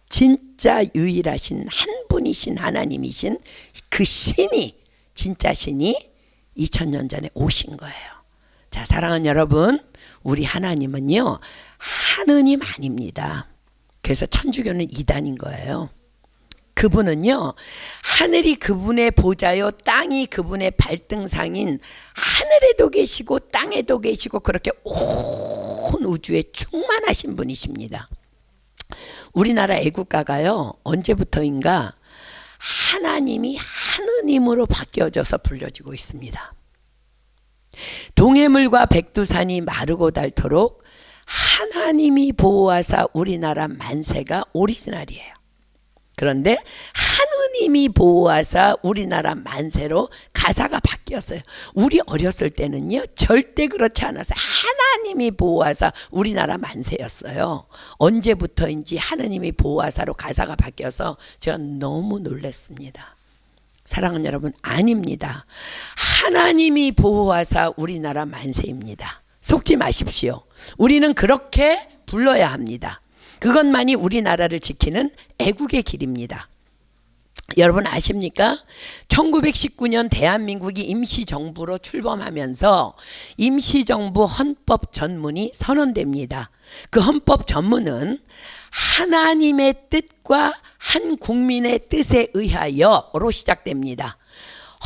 진짜 유일하신 한 분이신 하나님이신 그 신이, 진짜 신이 2000년 전에 오신 거예요. 자, 사랑하는 여러분, 우리 하나님은요 하느님 아닙니다. 그래서 천주교는 이단인 거예요. 그분은요 하늘이 그분의 보좌요 땅이 그분의 발등상인, 하늘에도 계시고 땅에도 계시고 그렇게 온 우주에 충만하신 분이십니다. 우리나라 애국가가요 언제부터인가 하나님이 하느님으로 바뀌어져서 불려지고 있습니다. 동해물과 백두산이 마르고 닳도록 하나님이 보호하사 우리나라 만세가 오리지널이에요. 그런데 하느님이 보호하사 우리나라 만세로 가사가 바뀌었어요. 우리 어렸을 때는요 절대 그렇지 않았어요. 하나님이 보호하사 우리나라 만세였어요. 언제부터인지 하느님이 보호하사로 가사가 바뀌어서 제가 너무 놀랐습니다. 사랑하는 여러분, 아닙니다. 하나님이 보호하사 우리나라 만세입니다. 속지 마십시오. 우리는 그렇게 불러야 합니다. 그것만이 우리나라를 지키는 애국의 길입니다. 여러분 아십니까? 1919년 대한민국이 임시정부로 출범하면서 임시정부 헌법 전문이 선언됩니다. 그 헌법 전문은 하나님의 뜻과 한 국민의 뜻에 의하여로 시작됩니다.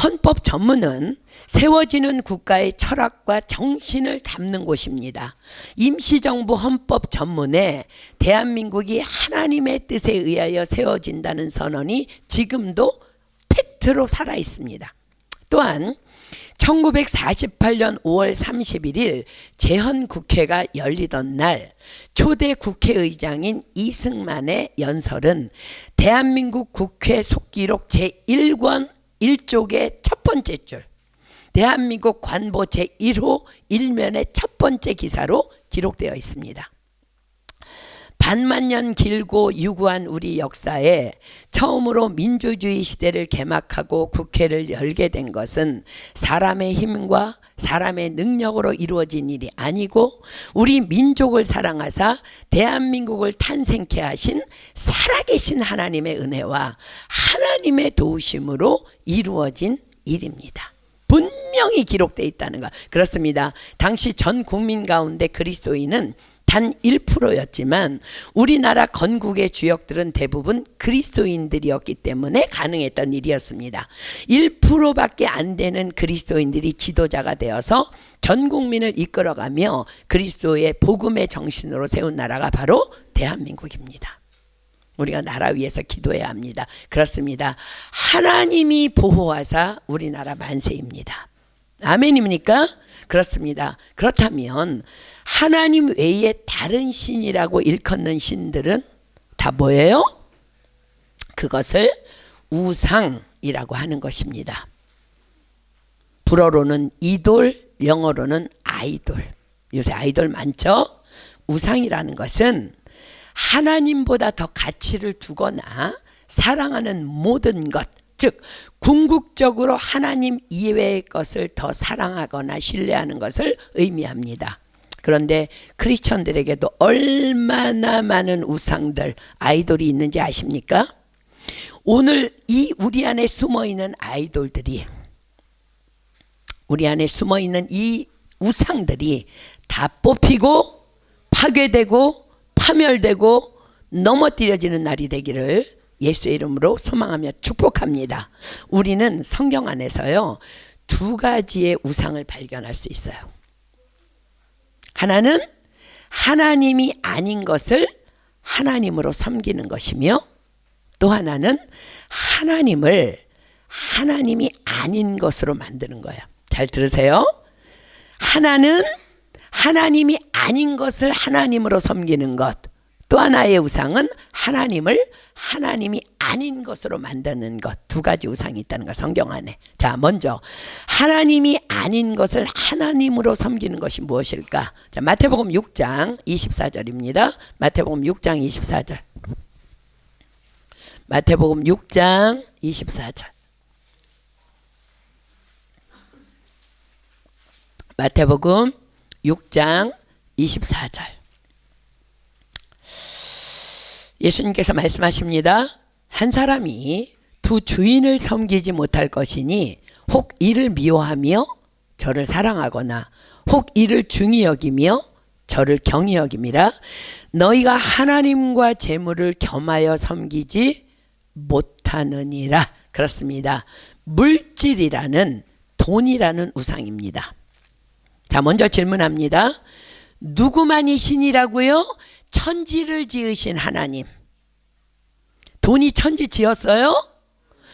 헌법 전문은 세워지는 국가의 철학과 정신을 담는 곳입니다. 임시정부 헌법 전문에 대한민국이 하나님의 뜻에 의하여 세워진다는 선언이 지금도 팩트로 살아 있습니다. 또한 1948년 5월 31일 제헌국회가 열리던 날 초대 국회의장인 이승만의 연설은 대한민국 국회 속기록 제1권 1쪽의 첫 번째 줄, 대한민국 관보 제1호 1면의 첫 번째 기사로 기록되어 있습니다. 반만년 길고 유구한 우리 역사에 처음으로 민주주의 시대를 개막하고 국회를 열게 된 것은 사람의 힘과 사람의 능력으로 이루어진 일이 아니고 우리 민족을 사랑하사 대한민국을 탄생케 하신 살아계신 하나님의 은혜와 하나님의 도우심으로 이루어진 일입니다. 분명히 기록되어 있다는 것. 그렇습니다. 당시 전 국민 가운데 그리스도인은 단 1%였지만 우리나라 건국의 주역들은 대부분 그리스도인들이었기 때문에 가능했던 일이었습니다. 1%밖에 안 되는 그리스도인들이 지도자가 되어서 전 국민을 이끌어가며 그리스도의 복음의 정신으로 세운 나라가 바로 대한민국입니다. 우리가 나라 위해서 기도해야 합니다. 그렇습니다. 하나님이 보호하사 우리나라 만세입니다. 아멘입니까? 그렇습니다. 그렇다면 하나님 외에 다른 신이라고 일컫는 신들은 다 뭐예요? 그것을 우상이라고 하는 것입니다. 불어로는 이돌, 영어로는 아이돌. 요새 아이돌 많죠? 우상이라는 것은 하나님보다 더 가치를 두거나 사랑하는 모든 것, 즉 궁극적으로 하나님 이외의 것을 더 사랑하거나 신뢰하는 것을 의미합니다. 그런데 크리스천들에게도 얼마나 많은 우상들, 아이돌이 있는지 아십니까? 오늘 이 우리 안에 숨어있는 아이돌들이, 우리 안에 숨어있는 이 우상들이 다 뽑히고 파괴되고 파멸되고 넘어뜨려지는 날이 되기를 예수의 이름으로 소망하며 축복합니다. 우리는 성경 안에서요 2가지의 우상을 발견할 수 있어요. 하나는 하나님이 아닌 것을 하나님으로 섬기는 것이며, 또 하나는 하나님을 하나님이 아닌 것으로 만드는 거예요. 잘 들으세요. 하나는 하나님이 아닌 것을 하나님으로 섬기는 것, 또 하나의 우상은 하나님을 하나님이 아닌 것으로 만드는 것. 2가지 우상이 있다는 거 성경 안에. 자, 먼저 하나님이 아닌 것을 하나님으로 섬기는 것이 무엇일까? 자, 마태복음 6장 24절입니다. 마태복음 6장 24절. 마태복음 6장 24절. 마태복음 6장 24절. 예수님께서 말씀하십니다. 한 사람이 두 주인을 섬기지 못할 것이니 혹 이를 미워하며 저를 사랑하거나 혹 이를 중히 여기며 저를 경히 여김이라. 너희가 하나님과 재물을 겸하여 섬기지 못하느니라. 그렇습니다. 물질이라는 돈이라는 우상입니다. 자, 먼저 질문합니다. 누구만이 신이라고요? 천지를 지으신 하나님. 돈이 천지 지었어요?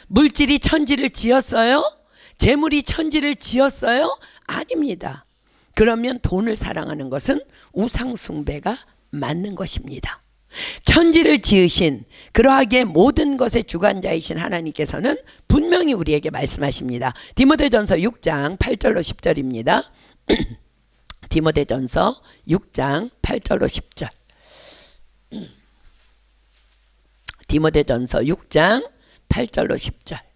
물질이 천지를 지었어요? 재물이 천지를 지었어요? 아닙니다. 그러면 돈을 사랑하는 것은 우상 숭배가 맞는 것입니다. 천지를 지으신, 그러하기에 모든 것의 주관자이신 하나님께서는 분명히 우리에게 말씀하십니다. 디모데전서 6장 8절로 10절입니다. 디모데전서 6장 8절로 10절. 디모데전서 6장 8절로 10절.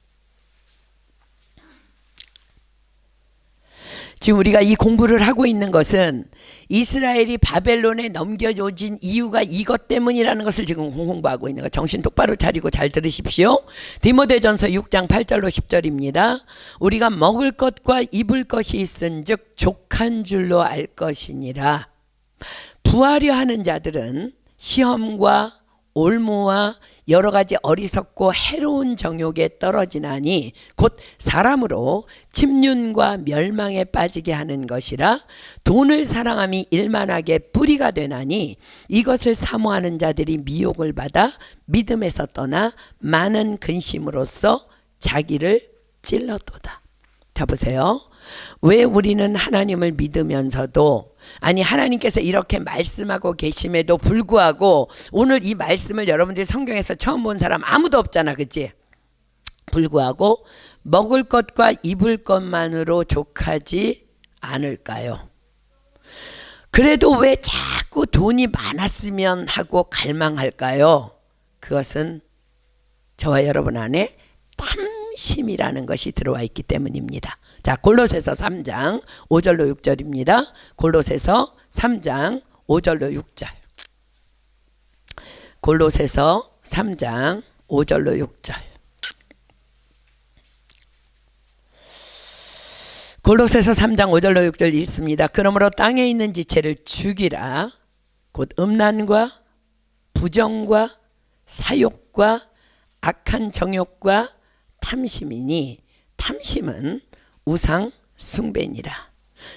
지금 우리가 이 공부를 하고 있는 것은 이스라엘이 바벨론에 넘겨줘진 이유가 이것 때문이라는 것을 지금 공부하고 있는 거예요. 정신 똑바로 차리고 잘 들으십시오. 디모데전서 6장 8절로 10절입니다. 우리가 먹을 것과 입을 것이 있은즉 족한 줄로 알 것이니라. 부하려 하는 자들은 시험과 올무와 여러 가지 어리석고 해로운 정욕에 떨어지나니 곧 사람으로 침륜과 멸망에 빠지게 하는 것이라. 돈을 사랑함이 일만하게 뿌리가 되나니 이것을 사모하는 자들이 미혹을 받아 믿음에서 떠나 많은 근심으로써 자기를 찔렀도다. 자, 보세요. 왜 우리는 하나님을 믿으면서도, 아니 하나님께서 이렇게 말씀하고 계심에도 불구하고 오늘 이 말씀을 여러분들이 성경에서 처음 본 사람 아무도 없잖아, 그치? 불구하고 먹을 것과 입을 것만으로 족하지 않을까요? 그래도 왜 자꾸 돈이 많았으면 하고 갈망할까요? 그것은 저와 여러분 안에 탐심이라는 것이 들어와 있기 때문입니다. 자, 골로새서 3장 5절로 6절입니다. 골로새서 3장 5절로 6절. 골로새서 3장 5절로 6절. 골로새서 3장 5절로 6절 읽습니다. 그러므로 땅에 있는 지체를 죽이라. 곧 음란과 부정과 사욕과 악한 정욕과 탐심이니 탐심은 우상 숭배니라.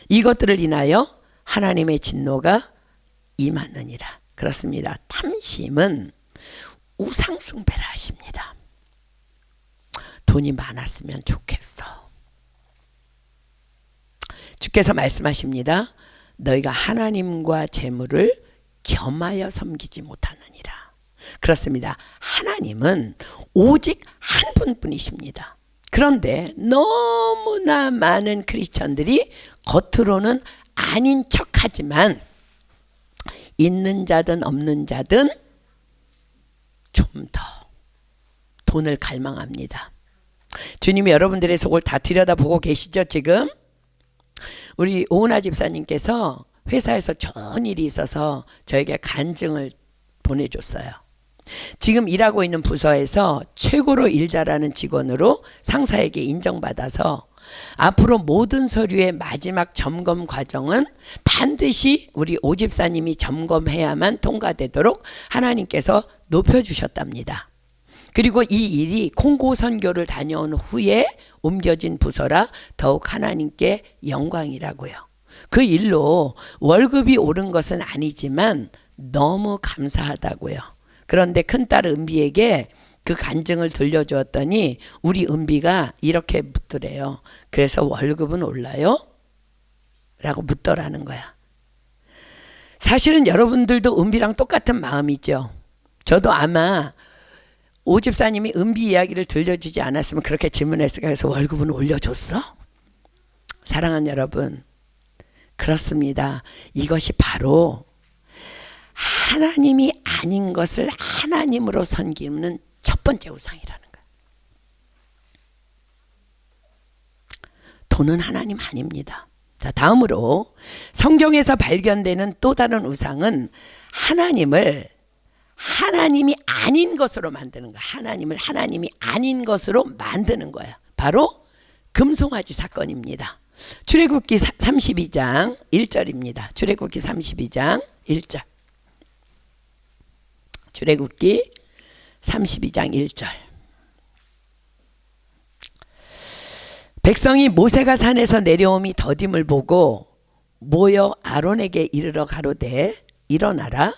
이것들을 인하여 하나님의 진노가 임하느니라. 그렇습니다. 탐심은 우상 숭배를 하십니다. 돈이 많았으면 좋겠어. 주께서 말씀하십니다. 너희가 하나님과 재물을 겸하여 섬기지 못하느니라. 그렇습니다. 하나님은 오직 한 분뿐이십니다. 그런데 너무나 많은 크리스천들이 겉으로는 아닌 척하지만 있는 자든 없는 자든 좀 더 돈을 갈망합니다. 주님이 여러분들의 속을 다 들여다보고 계시죠, 지금? 우리 오은하 집사님께서 회사에서 좋은 일이 있어서 저에게 간증을 보내줬어요. 지금 일하고 있는 부서에서 최고로 일 잘하는 직원으로 상사에게 인정받아서 앞으로 모든 서류의 마지막 점검 과정은 반드시 우리 오 집사님이 점검해야만 통과되도록 하나님께서 높여주셨답니다. 그리고 이 일이 콩고 선교를 다녀온 후에 옮겨진 부서라 더욱 하나님께 영광이라고요. 그 일로 월급이 오른 것은 아니지만 너무 감사하다고요. 그런데 큰딸 은비에게 그 간증을 들려주었더니 우리 은비가 이렇게 묻더래요. 그래서 월급은 올라요? 라고 묻더라는 거야. 사실은 여러분들도 은비랑 똑같은 마음이죠. 저도 아마 오 집사님이 은비 이야기를 들려주지 않았으면 그렇게 질문했을 거예요. 그래서 월급은 올려줬어? 사랑하는 여러분, 그렇습니다. 이것이 바로 하나님이 아닌 것을 하나님으로 섬기는 첫 번째 우상이라는 거예요. 돈은 하나님 아닙니다. 자, 다음으로 성경에서 발견되는 또 다른 우상은 하나님이 아닌 것으로 만드는 거예요. 하나님이 아닌 것으로 만드는 거예요. 바로 금송아지 사건입니다. 출애굽기 32장 1절입니다. 출애굽기 32장 1절. 출애굽기 32장 1절. 백성이 모세가 산에서 내려옴이 더딤을 보고 모여 아론에게 이르러 가로되 일어나라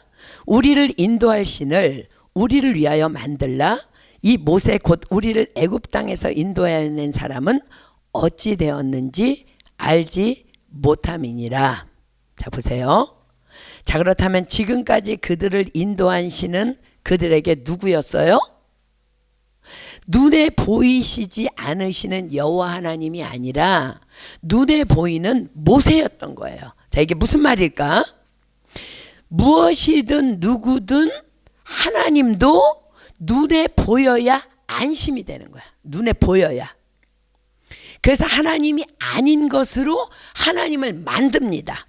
우리를 인도할 신을 우리를 위하여 만들라. 이 모세 곧 우리를 애굽 땅에서 인도해낸 사람은 어찌 되었는지 알지 못함이니라. 자, 보세요. 자, 그렇다면 지금까지 그들을 인도한 신은 그들에게 누구였어요? 눈에 보이시지 않으시는 여호와 하나님이 아니라 눈에 보이는 모세였던 거예요. 자, 이게 무슨 말일까? 무엇이든 누구든 하나님도 눈에 보여야 안심이 되는 거야. 눈에 보여야. 그래서 하나님이 아닌 것으로 하나님을 만듭니다.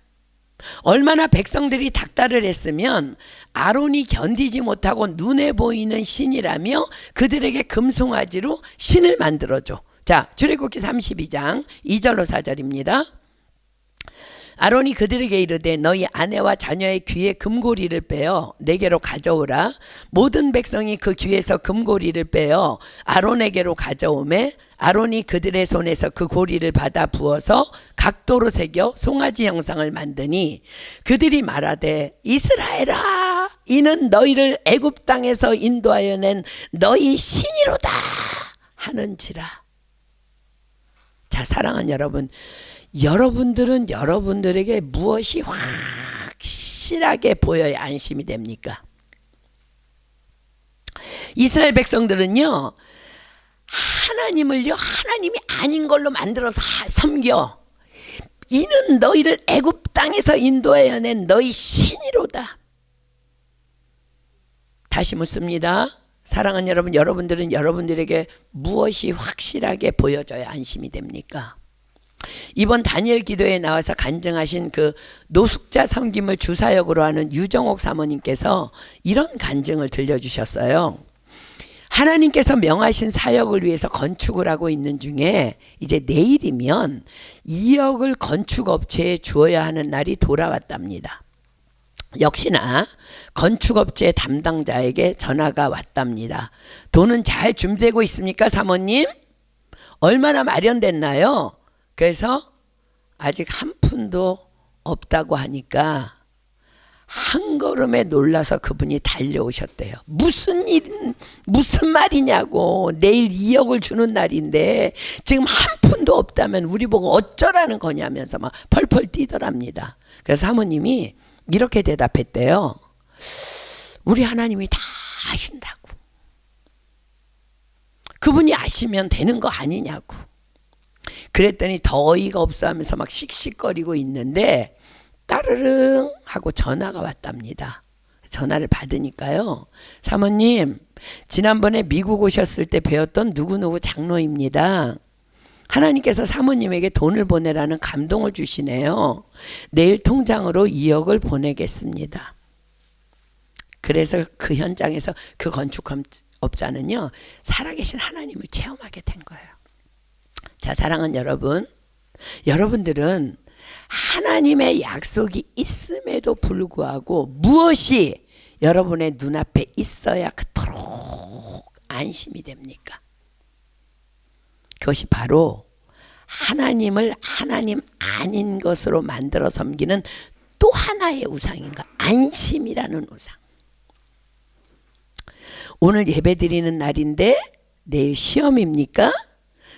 얼마나 백성들이 닥달을 했으면 아론이 견디지 못하고 눈에 보이는 신이라며 그들에게 금송아지로 신을 만들어줘. 자, 출애굽기 32장 2절로 4절입니다. 아론이 그들에게 이르되 너희 아내와 자녀의 귀에 금고리를 빼어 내게로 가져오라. 모든 백성이 그 귀에서 금고리를 빼어 아론에게로 가져오매 아론이 그들의 손에서 그 고리를 받아 부어서 각도로 새겨 송아지 형상을 만드니 그들이 말하되 이스라엘아 이는 너희를 애굽 땅에서 인도하여 낸 너희 신이로다 하는지라. 자, 사랑하는 여러분, 여러분들은 여러분들에게 무엇이 확실하게 보여야 안심이 됩니까? 이스라엘 백성들은요, 하나님을요, 하나님이 아닌 걸로 만들어서 섬겨. 이는 너희를 애굽 땅에서 인도하여 낸 너희 신이로다. 다시 묻습니다. 사랑하는 여러분, 여러분들은 여러분들에게 무엇이 확실하게 보여져야 안심이 됩니까? 이번 다니엘 기도에 나와서 간증하신 그 노숙자 섬김을 주사역으로 하는 유정옥 사모님께서 이런 간증을 들려주셨어요. 하나님께서 명하신 사역을 위해서 건축을 하고 있는 중에 이제 내일이면 2억을 건축업체에 주어야 하는 날이 돌아왔답니다. 역시나 건축업체 담당자에게 전화가 왔답니다. 돈은 잘 준비되고 있습니까, 사모님? 얼마나 마련됐나요? 그래서 아직 한 푼도 없다고 하니까 한 걸음에 놀라서 그분이 달려오셨대요. 무슨 말이냐고. 내일 2억을 주는 날인데 지금 한 푼도 없다면 우리 보고 어쩌라는 거냐면서 막 펄펄 뛰더랍니다. 그래서 사모님이 이렇게 대답했대요. 우리 하나님이 다 아신다고. 그분이 아시면 되는 거 아니냐고. 그랬더니 더 어이가 없어 하면서 막 씩씩거리고 있는데 따르릉 하고 전화가 왔답니다. 전화를 받으니까요. 사모님, 지난번에 미국 오셨을 때 배웠던 누구누구 장로입니다. 하나님께서 사모님에게 돈을 보내라는 감동을 주시네요. 내일 통장으로 2억을 보내겠습니다. 그래서 그 현장에서 그 건축업자는요, 살아계신 하나님을 체험하게 된 거예요. 자, 사랑하는 여러분, 여러분들은 하나님의 약속이 있음에도 불구하고 무엇이 여러분의 눈앞에 있어야 그토록 안심이 됩니까? 그것이 바로 하나님을 하나님 아닌 것으로 만들어 섬기는 또 하나의 우상인가? 안심이라는 우상. 오늘 예배 드리는 날인데 내일 시험입니까?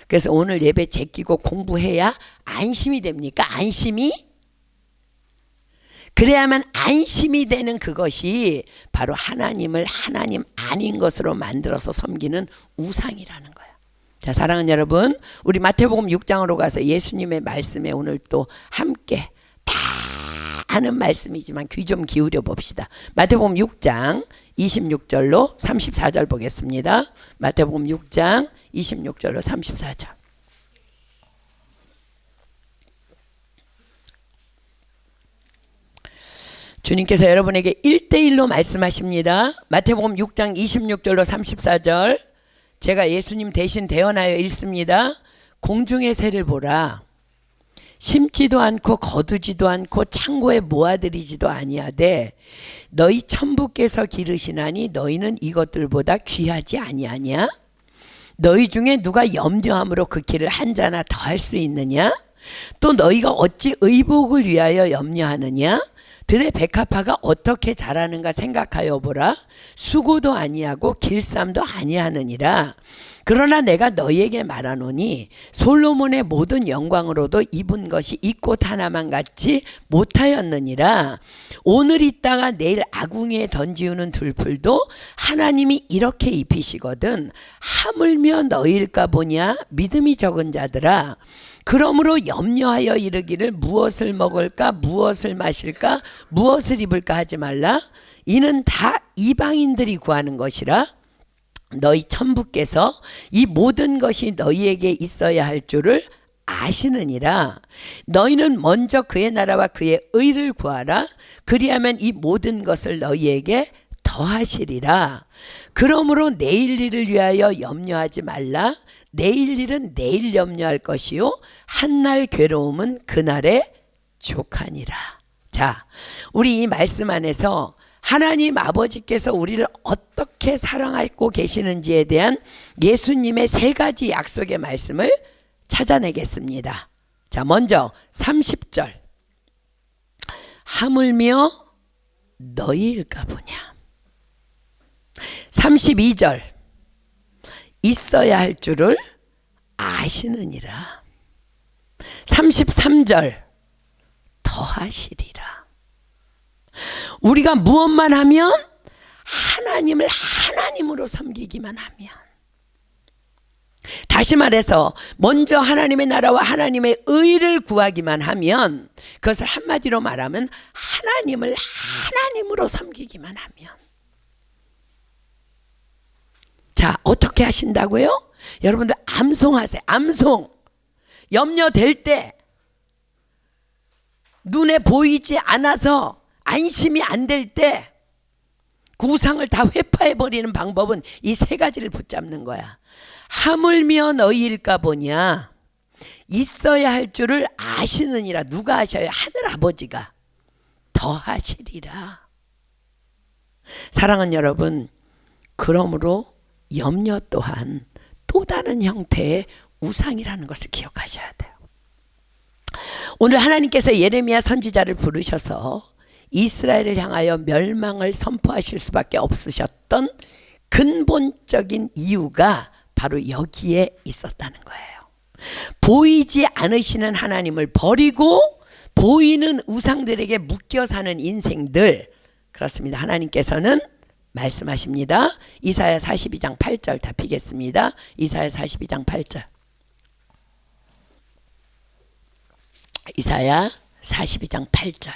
그래서 오늘 예배 제끼고 공부해야 안심이 됩니까? 안심이? 그래야만 안심이 되는 그것이 바로 하나님을 하나님 아닌 것으로 만들어서 섬기는 우상이라는 거예요. 자, 사랑하는 여러분, 우리 마태복음 6장으로 가서 예수님의 말씀에 오늘 또 함께 다 아는 말씀이지만 귀 좀 기울여 봅시다. 마태복음 6장 26절로 34절 보겠습니다. 마태복음 6장 26절로 34절. 주님께서 여러분에게 1대1로 말씀하십니다. 마태복음 6장 26절로 34절. 제가 예수님 대신 대언하여 읽습니다. 공중의 새를 보라. 심지도 않고 거두지도 않고 창고에 모아들이지도 아니하되 너희 천부께서 기르시나니 너희는 이것들보다 귀하지 아니하냐? 너희 중에 누가 염려함으로 그 길을 한 자나 더할 수 있느냐? 또 너희가 어찌 의복을 위하여 염려하느냐? 들의 백합화가 어떻게 자라는가 생각하여 보라. 수고도 아니하고 길쌈도 아니하느니라. 그러나 내가 너희에게 말하노니 솔로몬의 모든 영광으로도 입은 것이 이 꽃 하나만 같지 못하였느니라. 오늘 있다가 내일 아궁이에 던지우는 들풀도 하나님이 이렇게 입히시거든 하물며 너희일까 보냐. 믿음이 적은 자들아. 그러므로 염려하여 이르기를 무엇을 먹을까 무엇을 마실까 무엇을 입을까 하지 말라. 이는 다 이방인들이 구하는 것이라. 너희 천부께서 이 모든 것이 너희에게 있어야 할 줄을 아시느니라. 너희는 먼저 그의 나라와 그의 의를 구하라. 그리하면 이 모든 것을 너희에게 더하시리라. 그러므로 내일 일을 위하여 염려하지 말라. 내일 일은 내일 염려할 것이요 한날 괴로움은 그날에 족하니라. 자, 우리 이 말씀 안에서 하나님 아버지께서 우리를 어떻게 사랑하고 계시는지에 대한 예수님의 세 가지 약속의 말씀을 찾아내겠습니다. 자, 먼저 30절. 하물며 너희일까 보냐. 32절. 있어야 할 줄을 아시느니라. 33절. 더하시리라. 우리가 무엇만 하면 하나님을 하나님으로 섬기기만 하면, 다시 말해서 먼저 하나님의 나라와 하나님의 의를 구하기만 하면, 그것을 한마디로 말하면 하나님을 하나님으로 섬기기만 하면. 자, 어떻게 하신다고요? 여러분들 암송하세요. 암송. 염려될 때, 눈에 보이지 않아서 안심이 안 될 때 그 우상을 다 회파해버리는 방법은 이 세 가지를 붙잡는 거야. 하물며 너희일까 보냐. 있어야 할 줄을 아시느니라. 누가 아셔요? 하늘아버지가. 더하시리라. 사랑하는 여러분, 그러므로 염려 또한 또 다른 형태의 우상이라는 것을 기억하셔야 돼요. 오늘 하나님께서 예레미야 선지자를 부르셔서 이스라엘을 향하여 멸망을 선포하실 수밖에 없으셨던 근본적인 이유가 바로 여기에 있었다는 거예요. 보이지 않으시는 하나님을 버리고 보이는 우상들에게 묶여 사는 인생들, 그렇습니다. 하나님께서는 말씀하십니다. 이사야 42장 8절 다 피겠습니다. 이사야 42장 8절. 이사야 42장 8절.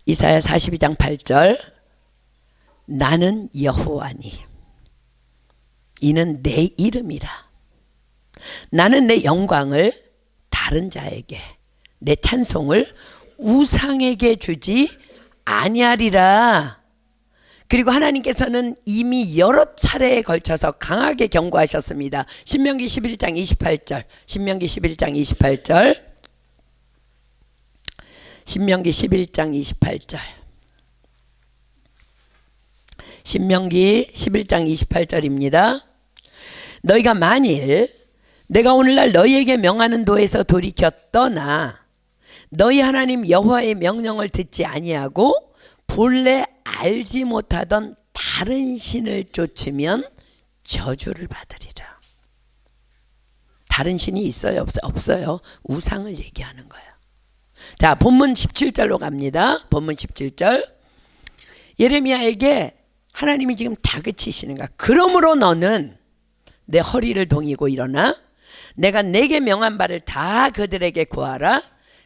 이사야 42장 8절. 나는 여호와니 이는 내 이름이라. 나는 내 영광을 다른 자에게, 내 찬송을 우상에게 주지 아니하리라. 그리고 하나님께서는 이미 여러 차례에 걸쳐서 강하게 경고하셨습니다. 신명기 11장 28절. 신명기 11장 28절. 신명기 11장 28절. 신명기 11장 28절입니다. 너희가 만일 내가 오늘날 너희에게 명하는 도에서 돌이켜 떠나 너희 하나님 여호와의 명령을 듣지 아니하고 본래 알지 못하던 다른 신을 쫓으면 저주를 받으리라. 다른 신이 있어요? 없어요? 우상을 얘기하는 거예요. 자, 본문 17절로 갑니다. 본문 17절. 예레미야에게 하나님이 지금 다그치시는 거야. 그러므로 너는 내 허리를 동이고 일어나 내가 내게 명한 바를 다 그들에게 구하라.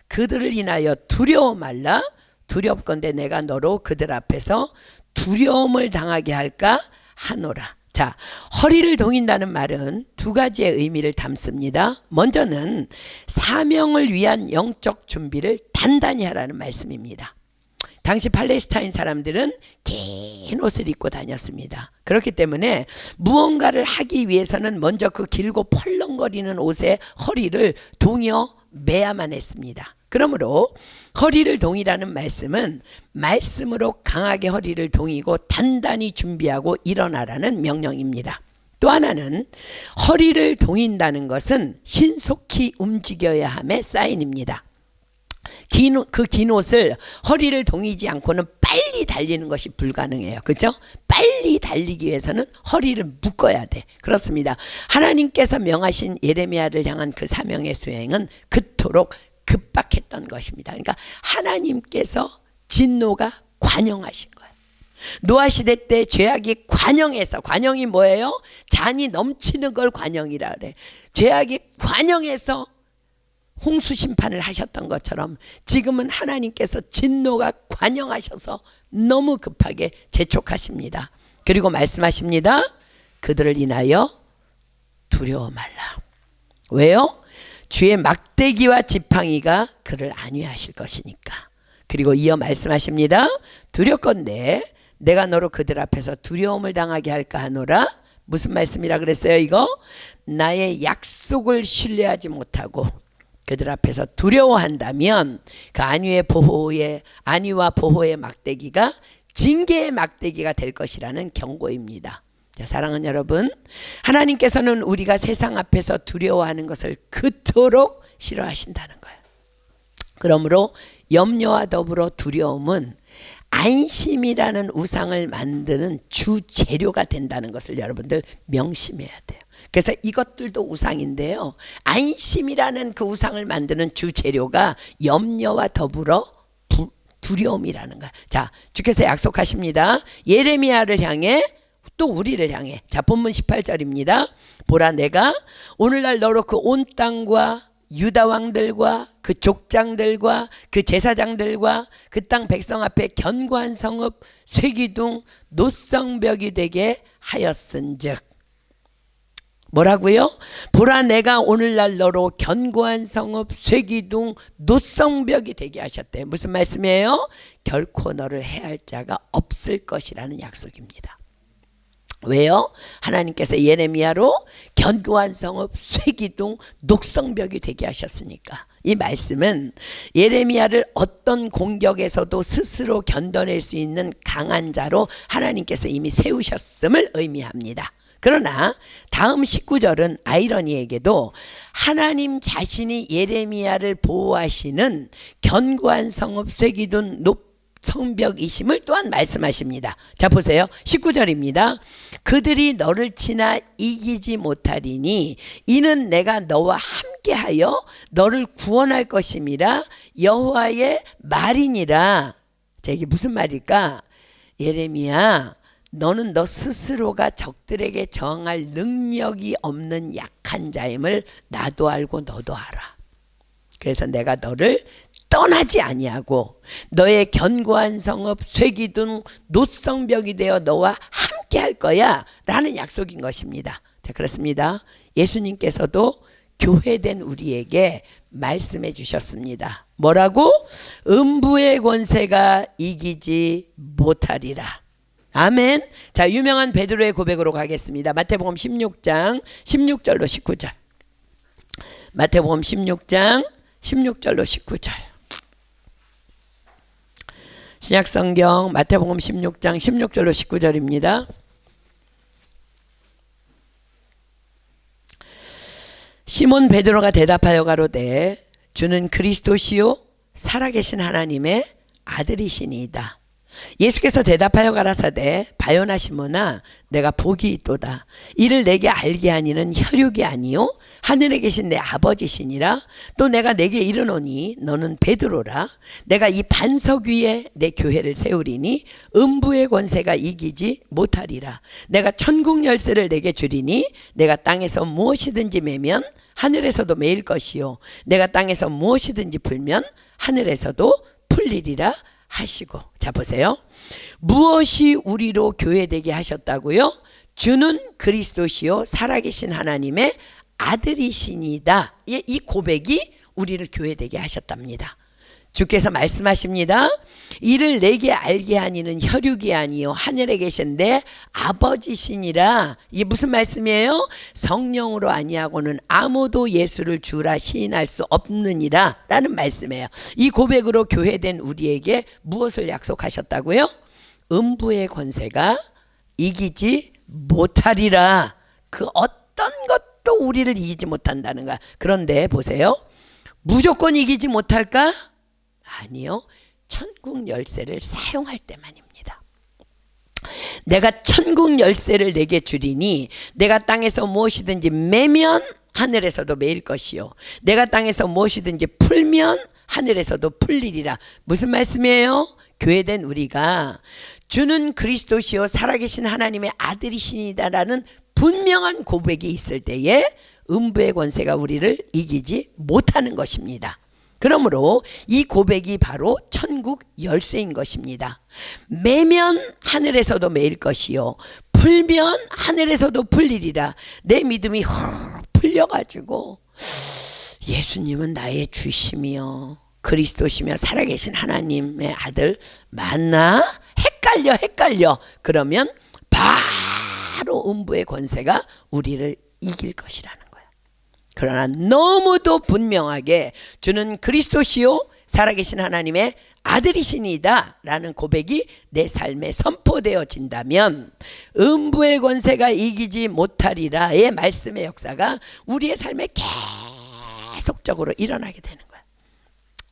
그들을 인하여 두려워 말라. 두렵건대 내가 너로 그들 앞에서 두려움을 당하게 할까 하노라. 자, 허리를 동인다는 말은 두 가지의 의미를 담습니다. 먼저는 사명을 위한 영적 준비를 단단히 하라는 말씀입니다. 당시 팔레스타인 사람들은 긴 옷을 입고 다녔습니다. 그렇기 때문에 무언가를 하기 위해서는 먼저 그 길고 펄렁거리는 옷의 허리를 동여 매야만 했습니다. 그러므로 허리를 동이라는 말씀은 말씀으로 강하게 허리를 동이고 단단히 준비하고 일어나라는 명령입니다. 또 하나는 허리를 동인다는 것은 신속히 움직여야 함의 사인입니다. 그 긴 옷을 허리를 동이지 않고는 빨리 달리는 것이 불가능해요. 그렇죠? 빨리 달리기 위해서는 허리를 묶어야 돼. 그렇습니다. 하나님께서 명하신 예레미야를 향한 그 사명의 수행은 그토록 급박했던 것입니다. 그러니까 하나님께서 진노가 관영하신 거예요. 노아 시대 때 죄악이 관영해서, 관영이 뭐예요? 잔이 넘치는 걸 관영이라 그래. 죄악이 관영해서 홍수 심판을 하셨던 것처럼 지금은 하나님께서 진노가 관영하셔서 너무 급하게 재촉하십니다. 그리고 말씀하십니다. 그들을 인하여 두려워 말라. 왜요? 주의 막대기와 지팡이가 그를 안위하실 것이니까. 그리고 이어 말씀하십니다. 두렵건대 내가 너로 그들 앞에서 두려움을 당하게 할까 하노라. 무슨 말씀이라 그랬어요 이거? 나의 약속을 신뢰하지 못하고 그들 앞에서 두려워한다면 그 안위와 보호의 막대기가 징계의 막대기가 될 것이라는 경고입니다. 자, 사랑하는 여러분, 하나님께서는 우리가 세상 앞에서 두려워하는 것을 그토록 싫어하신다는 거예요. 그러므로 염려와 더불어 두려움은 안심이라는 우상을 만드는 주 재료가 된다는 것을 여러분들 명심해야 돼요. 그래서 이것들도 우상인데요, 안심이라는 그 우상을 만드는 주 재료가 염려와 더불어 두려움이라는 거야. 자, 주께서 약속하십니다. 예레미야를 향해 또 우리를 향해. 자, 본문 18절입니다. 보라, 내가 오늘날 너로 그 온 땅과 유다 왕들과 그 족장들과 그 제사장들과 그 땅 백성 앞에 견고한 성읍 쇠기둥 노성벽이 되게 하였은즉. 뭐라고요? 보라, 내가 오늘날 너로 견고한 성읍 쇠기둥 노성벽이 되게 하셨대. 무슨 말씀이에요? 결코 너를 해할 자가 없을 것이라는 약속입니다. 왜요? 하나님께서 예레미야로 견고한 성읍 쇠기둥 녹성벽이 되게 하셨으니까. 이 말씀은 예레미야를 어떤 공격에서도 스스로 견뎌낼 수 있는 강한 자로 하나님께서 이미 세우셨음을 의미합니다. 그러나 다음 19절은 아이러니에게도 하나님 자신이 예레미야를 보호하시는 견고한 성읍 쇠기둥 성벽이심을 또한 말씀하십니다. 자, 보세요. 19절입니다. 그들이 너를 치나 이기지 못하리니 이는 내가 너와 함께하여 너를 구원할 것임이라 여호와의 말이니라. 자, 이게 무슨 말일까? 예레미야, 너는 너 스스로가 적들에게 저항할 능력이 없는 약한 자임을 나도 알고 너도 알아. 그래서 내가 너를 떠나지 아니하고 너의 견고한 성읍 쇠기둥 노성벽이 되어 너와 함께 할 거야 라는 약속인 것입니다. 자, 그렇습니다. 예수님께서도 교회된 우리에게 말씀해 주셨습니다. 뭐라고? 음부의 권세가 이기지 못하리라. 아멘. 자, 유명한 베드로의 고백으로 가겠습니다. 마태복음 16장 16절로 19절. 마태복음 16장 16절로 19절. 신약성경 마태복음 16장 16절로 19절입니다. 시몬 베드로가 대답하여 가로되 주는 그리스도시요 살아계신 하나님의 아들이시니이다. 예수께서 대답하여 가라사대 바요나 시몬아 내가 복이 있도다. 이를 내게 알게 하니는 혈육이 아니요 하늘에 계신 내 아버지시니라. 또 내가 내게 이르노니 너는 베드로라. 내가 이 반석 위에 내 교회를 세우리니 음부의 권세가 이기지 못하리라. 내가 천국 열쇠를 내게 주리니 내가 땅에서 무엇이든지 매면 하늘에서도 매일 것이요 내가 땅에서 무엇이든지 풀면 하늘에서도 풀리리라 하시고. 자 보세요. 무엇이 우리로 교회되게 하셨다고요? 주는 그리스도시요 살아계신 하나님의 아들이시니다. 이 고백이 우리를 교회되게 하셨답니다. 주께서 말씀하십니다. 이를 내게 알게 하니는 혈육이 아니요 하늘에 계신 내 아버지시니라. 이게 무슨 말씀이에요? 성령으로 아니하고는 아무도 예수를 주라 시인할 수 없느니라 라는 말씀이에요. 이 고백으로 교회된 우리에게 무엇을 약속하셨다고요? 음부의 권세가 이기지 못하리라. 그 어떤 것도 우리를 이기지 못한다는 거야. 그런데 보세요. 무조건 이기지 못할까? 아니요. 천국 열쇠를 사용할 때만입니다. 내가 천국 열쇠를 내게 주리니 내가 땅에서 무엇이든지 매면 하늘에서도 매일 것이요 내가 땅에서 무엇이든지 풀면 하늘에서도 풀리리라. 무슨 말씀이에요? 교회된 우리가 주는 그리스도시요 살아계신 하나님의 아들이시니다라는 분명한 고백이 있을 때에 음부의 권세가 우리를 이기지 못하는 것입니다. 그러므로 이 고백이 바로 천국 열쇠인 것입니다. 매면 하늘에서도 매일 것이요 풀면 하늘에서도 풀리리라. 내 믿음이 풀려가지고 예수님은 나의 주심이요 그리스도시며 살아계신 하나님의 아들 맞나? 헷갈려. 그러면 바로 음부의 권세가 우리를 이길 것이라는 거야. 그러나 너무도 분명하게 주는 그리스도시요 살아계신 하나님의 아들이시니다 라는 고백이 내 삶에 선포되어진다면 음부의 권세가 이기지 못하리라의 말씀의 역사가 우리의 삶에 계속적으로 일어나게 되는 거예요.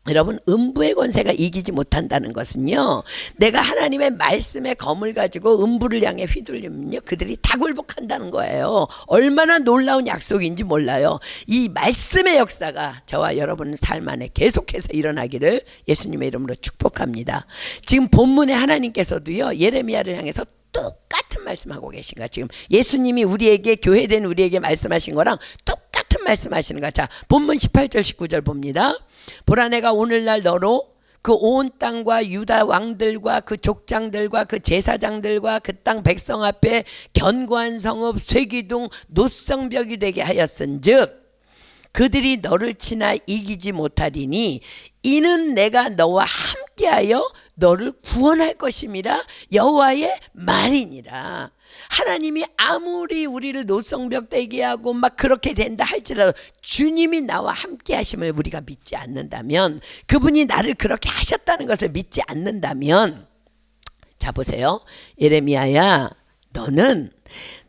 여러분, 음부의 권세가 이기지 못한다는 것은요, 내가 하나님의 말씀의 검을 가지고 음부를 향해 휘둘리면요 그들이 다 굴복한다는 거예요. 얼마나 놀라운 약속인지 몰라요. 이 말씀의 역사가 저와 여러분 삶 안에 계속해서 일어나기를 예수님의 이름으로 축복합니다. 지금 본문에 하나님께서도요 예레미야를 향해서 똑같은 말씀하고 계신 거야. 지금 예수님이 우리에게 교회된 우리에게 말씀하신 거랑 똑같은 말씀하시는 거야. 자, 본문 18절 19절 봅니다. 보라 내가 오늘날 너로 그 온 땅과 유다 왕들과 그 족장들과 그 제사장들과 그 땅 백성 앞에 견고한 성읍 쇠기둥 노성벽이 되게 하였은즉 그들이 너를 치나 이기지 못하리니 이는 내가 너와 함께하여 너를 구원할 것임이라 여호와의 말이니라. 하나님이 아무리 우리를 노성벽 되게 하고 막 그렇게 된다 할지라도 주님이 나와 함께 하심을 우리가 믿지 않는다면, 그분이 나를 그렇게 하셨다는 것을 믿지 않는다면, 자 보세요. 예레미야야, 너는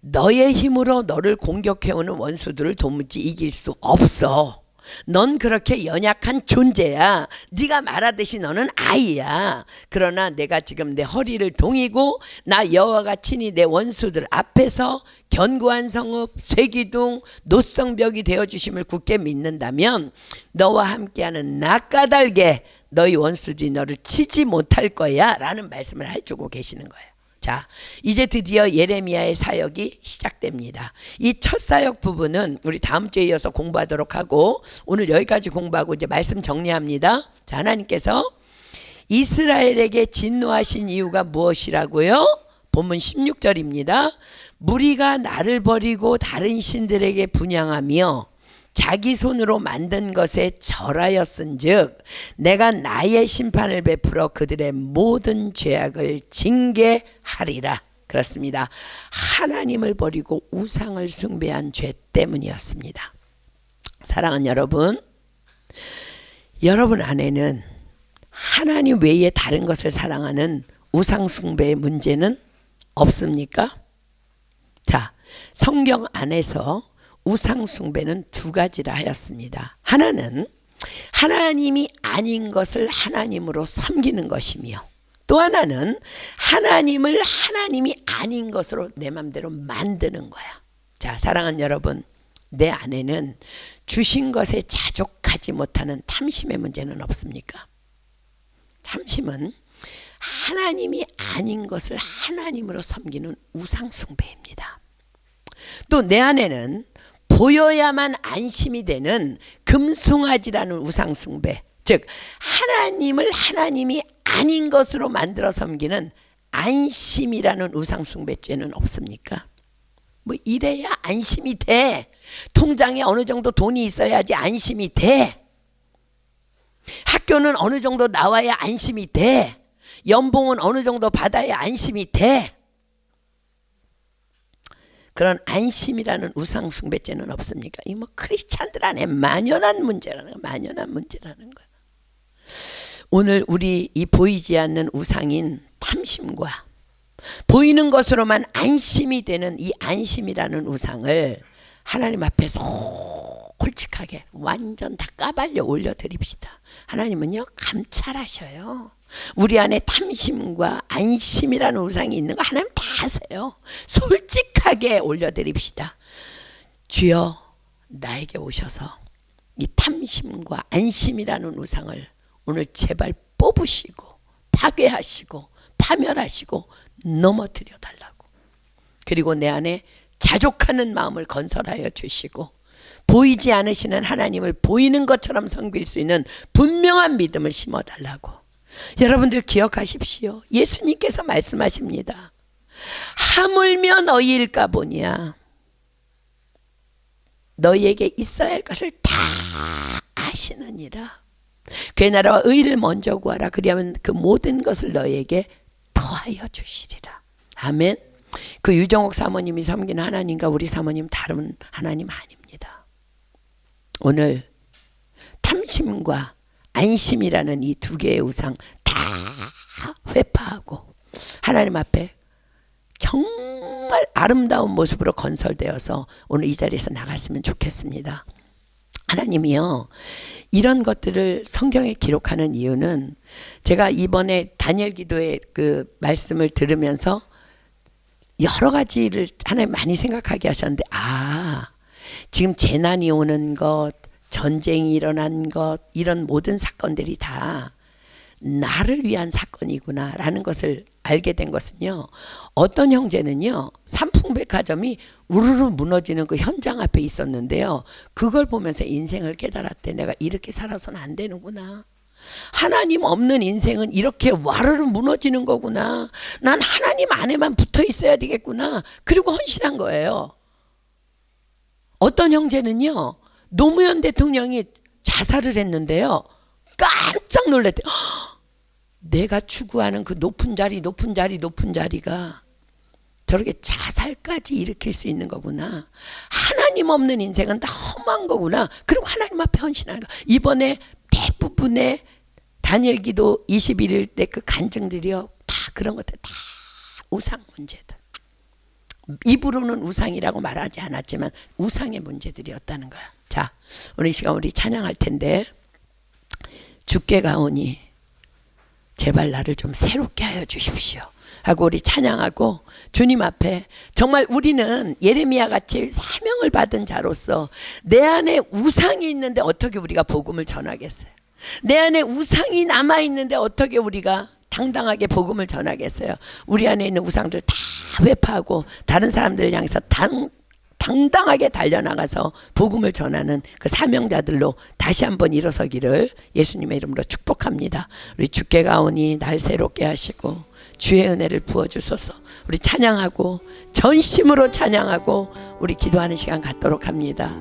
너의 힘으로 너를 공격해오는 원수들을 도무지 이길 수 없어. 넌 그렇게 연약한 존재야. 네가 말하듯이 너는 아이야. 그러나 내가 지금 내 허리를 동이고 나 여호와가 친히 내 원수들 앞에서 견고한 성읍 쇠기둥 노성벽이 되어주심을 굳게 믿는다면 너와 함께하는 나 까닭에 너희 원수들이 너를 치지 못할 거야 라는 말씀을 해주고 계시는 거예요. 자, 이제 드디어 예레미야의 사역이 시작됩니다. 이 첫 사역 부분은 우리 다음 주에 이어서 공부하도록 하고, 오늘 여기까지 공부하고 이제 말씀 정리합니다. 자, 하나님께서 이스라엘에게 진노하신 이유가 무엇이라고요? 본문 16절입니다. 무리가 나를 버리고 다른 신들에게 분향하며 자기 손으로 만든 것에 절하였은즉 내가 나의 심판을 베풀어 그들의 모든 죄악을 징계하리라. 그렇습니다. 하나님을 버리고 우상을 숭배한 죄 때문이었습니다. 사랑하는 여러분, 여러분 안에는 하나님 외에 다른 것을 사랑하는 우상 숭배의 문제는 없습니까? 자, 성경 안에서 우상 숭배는 두 가지라 하였습니다. 하나는 하나님이 아닌 것을 하나님으로 섬기는 것이며, 또 하나는 하나님을 하나님이 아닌 것으로 내 맘대로 만드는 거야. 자, 사랑하는 여러분, 내 안에는 주신 것에 자족하지 못하는 탐심의 문제는 없습니까? 탐심은 하나님이 아닌 것을 하나님으로 섬기는 우상숭배입니다. 또 내 안에는 보여야만 안심이 되는 금송아지라는 우상숭배, 즉 하나님을 하나님이 아닌 것으로 만들어 섬기는 안심이라는 우상숭배죄는 없습니까? 뭐 이래야 안심이 돼. 통장에 어느 정도 돈이 있어야지 안심이 돼. 학교는 어느 정도 나와야 안심이 돼. 연봉은 어느 정도 받아야 안심이 돼. 그런 안심이라는 우상숭배죄는 없습니까? 이 뭐 크리스찬들 안에 만연한 문제라는 거야. 오늘 우리 이 보이지 않는 우상인 탐심과 보이는 것으로만 안심이 되는 이 안심이라는 우상을 하나님 앞에 솔직하게 완전 다 까발려 올려드립시다. 하나님은요 감찰하셔요. 우리 안에 탐심과 안심이라는 우상이 있는 거 하나님 다 아세요. 솔직하게 올려드립시다. 주여, 나에게 오셔서 이 탐심과 안심이라는 우상을 오늘 제발 뽑으시고 파괴하시고 파멸하시고 넘어뜨려 달라고. 그리고 내 안에 자족하는 마음을 건설하여 주시고 보이지 않으시는 하나님을 보이는 것처럼 섬길 수 있는 분명한 믿음을 심어 달라고. 여러분들 기억하십시오. 예수님께서 말씀하십니다. 하물며 너희일까 보냐. 너희에게 있어야 할 것을 다 아시느니라. 그의 나라와 의를 먼저 구하라. 그리하면 그 모든 것을 너희에게 더하여 주시리라. 아멘. 그 유정옥 사모님이 섬기는 하나님과 우리 사모님 다른 하나님 아닙니다. 오늘 탐심과 안심이라는 이 두 개의 우상 다 회파하고 하나님 앞에 정말 아름다운 모습으로 건설되어서 오늘 이 자리에서 나갔으면 좋겠습니다. 하나님이요, 이런 것들을 성경에 기록하는 이유는 제가 이번에 다니엘 기도의 그 말씀을 들으면서 여러 가지를 하나님 많이 생각하게 하셨는데, 지금 재난이 오는 것, 전쟁이 일어난 것, 이런 모든 사건들이 다 나를 위한 사건이구나 라는 것을 알게 된 것은요, 어떤 형제는요 삼풍백화점이 우르르 무너지는 그 현장 앞에 있었는데요, 그걸 보면서 인생을 깨달았대. 내가 이렇게 살아서는 안 되는구나. 하나님 없는 인생은 이렇게 와르르 무너지는 거구나. 난 하나님 안에만 붙어 있어야 되겠구나. 그리고 헌신한 거예요. 어떤 형제는요, 노무현 대통령이 자살을 했는데요, 깜짝 놀랐대. 내가 추구하는 그 높은 자리가 저렇게 자살까지 일으킬 수 있는 거구나. 하나님 없는 인생은 다 험한 거구나. 그리고 하나님 앞에 헌신하는 거. 이번에 대부분의 다니엘 기도 21일 때 그 간증들이요, 다 그런 것들 다 우상 문제들. 입으로는 우상이라고 말하지 않았지만 우상의 문제들이었다는 거야. 자, 오늘 이 시간 우리 찬양할 텐데, 주께 가오니 제발 나를 좀 새롭게 하여 주십시오 하고 우리 찬양하고 주님 앞에, 정말 우리는 예레미야 같이 사명을 받은 자로서 내 안에 우상이 있는데 어떻게 우리가 복음을 전하겠어요? 내 안에 우상이 남아있는데 어떻게 우리가 당당하게 복음을 전하겠어요? 우리 안에 있는 우상들 다 회파하고 다른 사람들을 향해서 당당하게 달려나가서 복음을 전하는 그 사명자들로 다시 한번 일어서기를 예수님의 이름으로 축복합니다. 우리 주께 가오니 날 새롭게 하시고 주의 은혜를 부어주소서. 우리 찬양하고 전심으로 찬양하고 우리 기도하는 시간 갖도록 합니다.